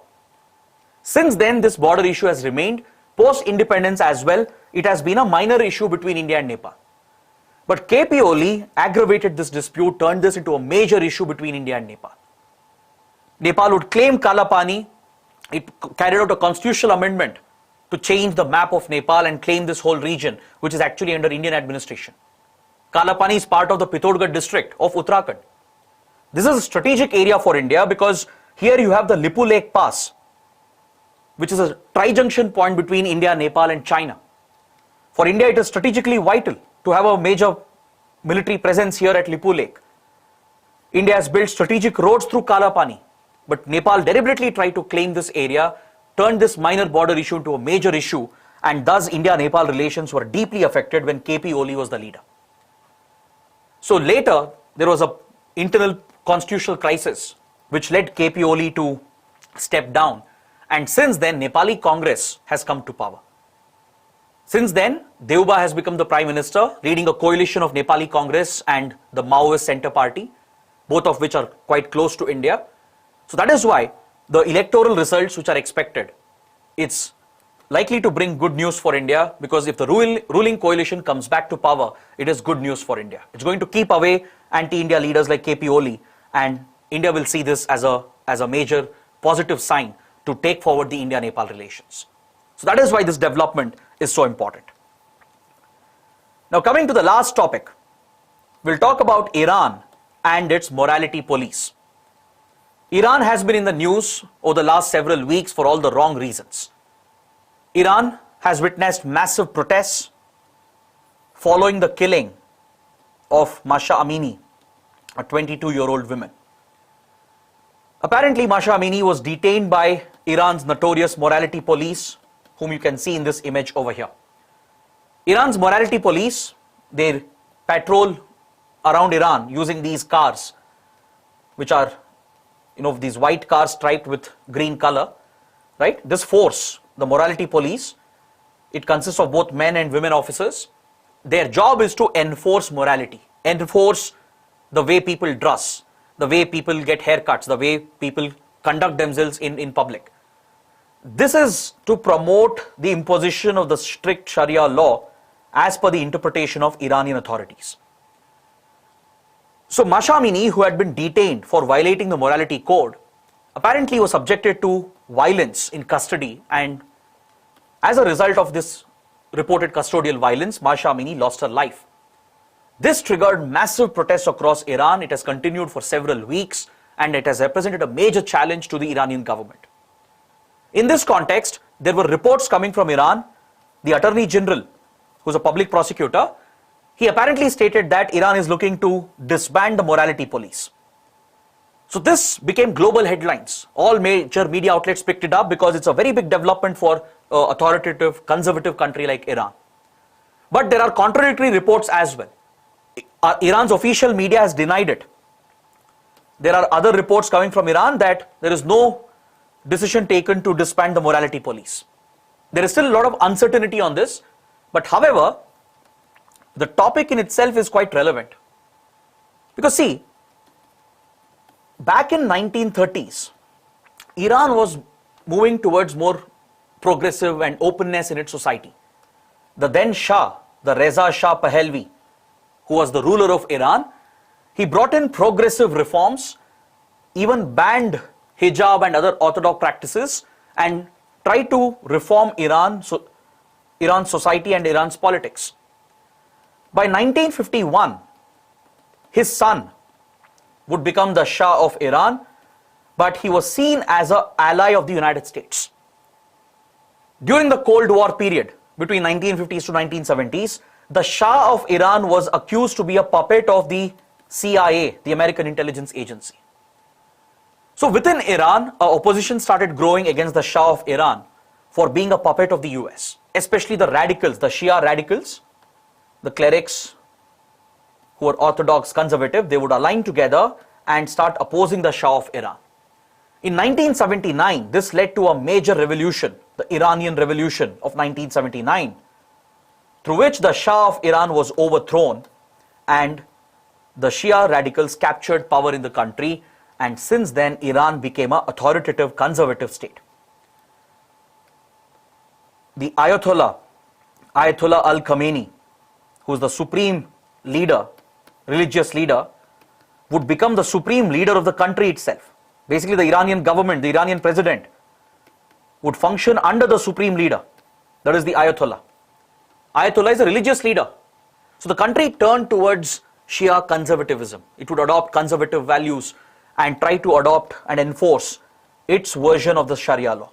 Since then, this border issue has remained. Post-independence as well, it has been a minor issue between India and Nepal. But KP Oli aggravated this dispute, turned this into a major issue between India and Nepal. Nepal would claim Kalapani. It carried out a constitutional amendment to change the map of Nepal and claim this whole region, which is actually under Indian administration. Kalapani is part of the Pithoragarh district of Uttarakhand. This is a strategic area for India because here you have the Lipu Lake Pass, which is a tri-junction point between India, Nepal and China. For India, it is strategically vital to have a major military presence here at Lipu Lake. India has built strategic roads through Kalapani, but Nepal deliberately tried to claim this area, turned this minor border issue into a major issue, and thus India-Nepal relations were deeply affected when KP Oli was the leader. So later, there was an internal constitutional crisis which led KP Oli to step down, and since then Nepali Congress has come to power. Since then, Deuba has become the Prime Minister, leading a coalition of Nepali Congress and the Maoist Centre Party, both of which are quite close to India. So that is why the electoral results which are expected, it's likely to bring good news for India, because if the ruling coalition comes back to power, it is good news for India. It's going to keep away anti-India leaders like KP Oli, and India will see this as a major positive sign to take forward the India-Nepal relations. So that is why this development is so important. Now coming to the last topic, we'll talk about Iran and its morality police. Iran has been in the news over the last several weeks for all the wrong reasons. Iran has witnessed massive protests following the killing of Masha Amini, a 22-year-old woman. Apparently, Masha Amini was detained by Iran's notorious morality police, whom you can see in this image over here. Iran's morality police, they patrol around Iran using these cars, which are, these white cars striped with green color, right? This force, the morality police, it consists of both men and women officers. Their job is to enforce morality, enforce the way people dress, the way people get haircuts, the way people conduct themselves in public. This is to promote the imposition of the strict Sharia law as per the interpretation of Iranian authorities. So Masha Amini, who had been detained for violating the morality code, apparently was subjected to violence in custody, and as a result of this reported custodial violence, Masha Amini lost her life. This triggered massive protests across Iran. It has continued for several weeks, and it has represented a major challenge to the Iranian government. In this context, there were reports coming from Iran. The Attorney General, who is a public prosecutor, he apparently stated that Iran is looking to disband the morality police. So this became global headlines. All major media outlets picked it up because it's a very big development for authoritative, conservative country like Iran. But there are contradictory reports as well. Iran's official media has denied it. There are other reports coming from Iran that there is no decision taken to disband the morality police. There is still a lot of uncertainty on this, but however, the topic in itself is quite relevant. Because see, back in 1930s, Iran was moving towards more progressive and openness in its society. The then Shah, the Reza Shah Pahlavi, who was the ruler of Iran, he brought in progressive reforms, even banned hijab and other orthodox practices, and tried to reform Iran's society and Iran's politics. By 1951, his son would become the Shah of Iran, but he was seen as an ally of the United States. During the Cold War period, between 1950s to 1970s, the Shah of Iran was accused to be a puppet of the CIA, the American intelligence agency. So within Iran, opposition started growing against the Shah of Iran for being a puppet of the US, especially the radicals, the Shia radicals, the clerics who were orthodox conservative. They would align together and start opposing the Shah of Iran. In 1979, this led to a major revolution, the Iranian Revolution of 1979, through which the Shah of Iran was overthrown and the Shia radicals captured power in the country, and since then Iran became an authoritative conservative state. The Ayatollah al-Khamenei, who is the supreme leader, religious leader, would become the supreme leader of the country itself. Basically, the Iranian government, the Iranian president, would function under the supreme leader, that is the Ayatollah. Ayatollah is a religious leader. So the country turned towards Shia conservatism. It would adopt conservative values and try to adopt and enforce its version of the Sharia law.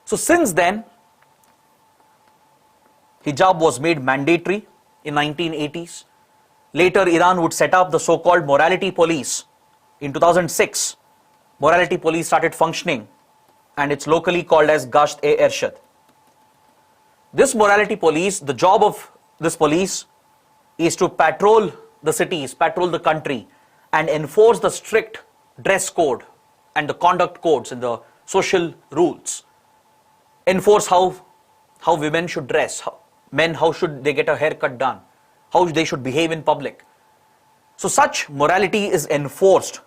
So since then, hijab was made mandatory in 1980s. Later, Iran would set up the so-called morality police. In 2006, morality police started functioning, and it's locally called as Gasht-e-Irshad. This morality police, the job of this police is to patrol the cities, patrol the country, and enforce the strict dress code and the conduct codes and the social rules. Enforce how women should dress, men how should they get a haircut done, how they should behave in public. So such morality is enforced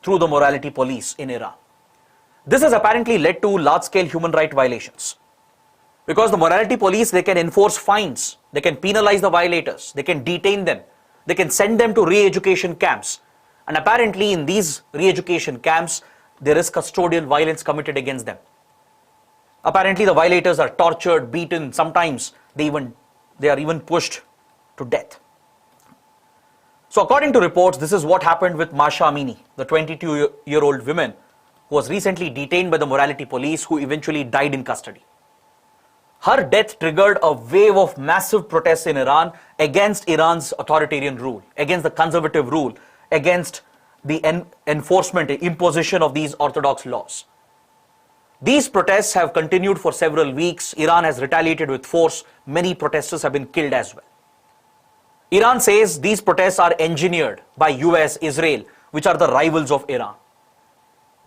through the morality police in Iran. This has apparently led to large-scale human rights violations. Because the morality police, they can enforce fines, they can penalize the violators, they can detain them, they can send them to re-education camps. And apparently in these re-education camps, there is custodial violence committed against them. Apparently the violators are tortured, beaten, sometimes they are even pushed to death. So according to reports, this is what happened with Masha Amini, the 22-year-old woman who was recently detained by the morality police, who eventually died in custody. Her death triggered a wave of massive protests in Iran against Iran's authoritarian rule, against the conservative rule, against the enforcement, imposition of these orthodox laws. These protests have continued for several weeks. Iran has retaliated with force. Many protesters have been killed as well. Iran says these protests are engineered by US, Israel, which are the rivals of Iran.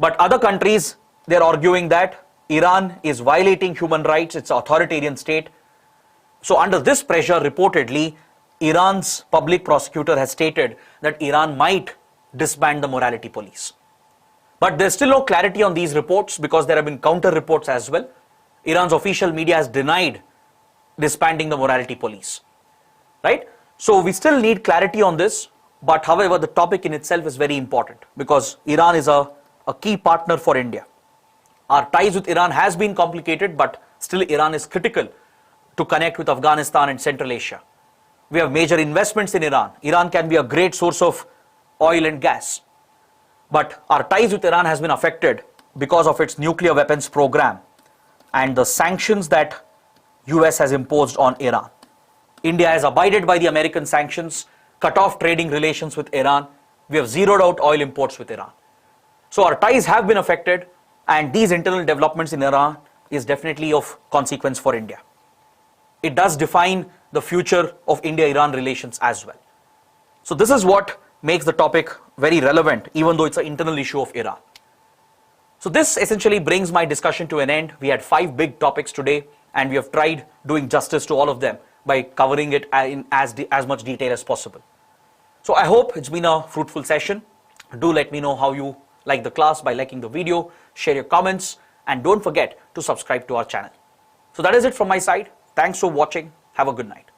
But other countries, they're arguing that Iran is violating human rights, it's an authoritarian state. So under this pressure, reportedly, Iran's public prosecutor has stated that Iran might disband the morality police. But there's still no clarity on these reports because there have been counter reports as well. Iran's official media has denied disbanding the morality police, right? So we still need clarity on this, but however, the topic in itself is very important because Iran is a key partner for India. Our ties with Iran has been complicated, but still Iran is critical to connect with Afghanistan and Central Asia. We have major investments in Iran. Iran can be a great source of oil and gas. But our ties with Iran has been affected because of its nuclear weapons program and the sanctions that US has imposed on Iran. India has abided by the American sanctions, cut off trading relations with Iran. We have zeroed out oil imports with Iran. So our ties have been affected, and these internal developments in Iran is definitely of consequence for India. It does define the future of India-Iran relations as well. So this is what makes the topic very relevant, even though it's an internal issue of Iran. So this essentially brings my discussion to an end. We had 5 big topics today, and we have tried doing justice to all of them by covering it in as much detail as possible. So I hope it's been a fruitful session. Do let me know how you like the class by liking the video, share your comments, and don't forget to subscribe to our channel. So that is it from my side. Thanks for watching. Have a good night.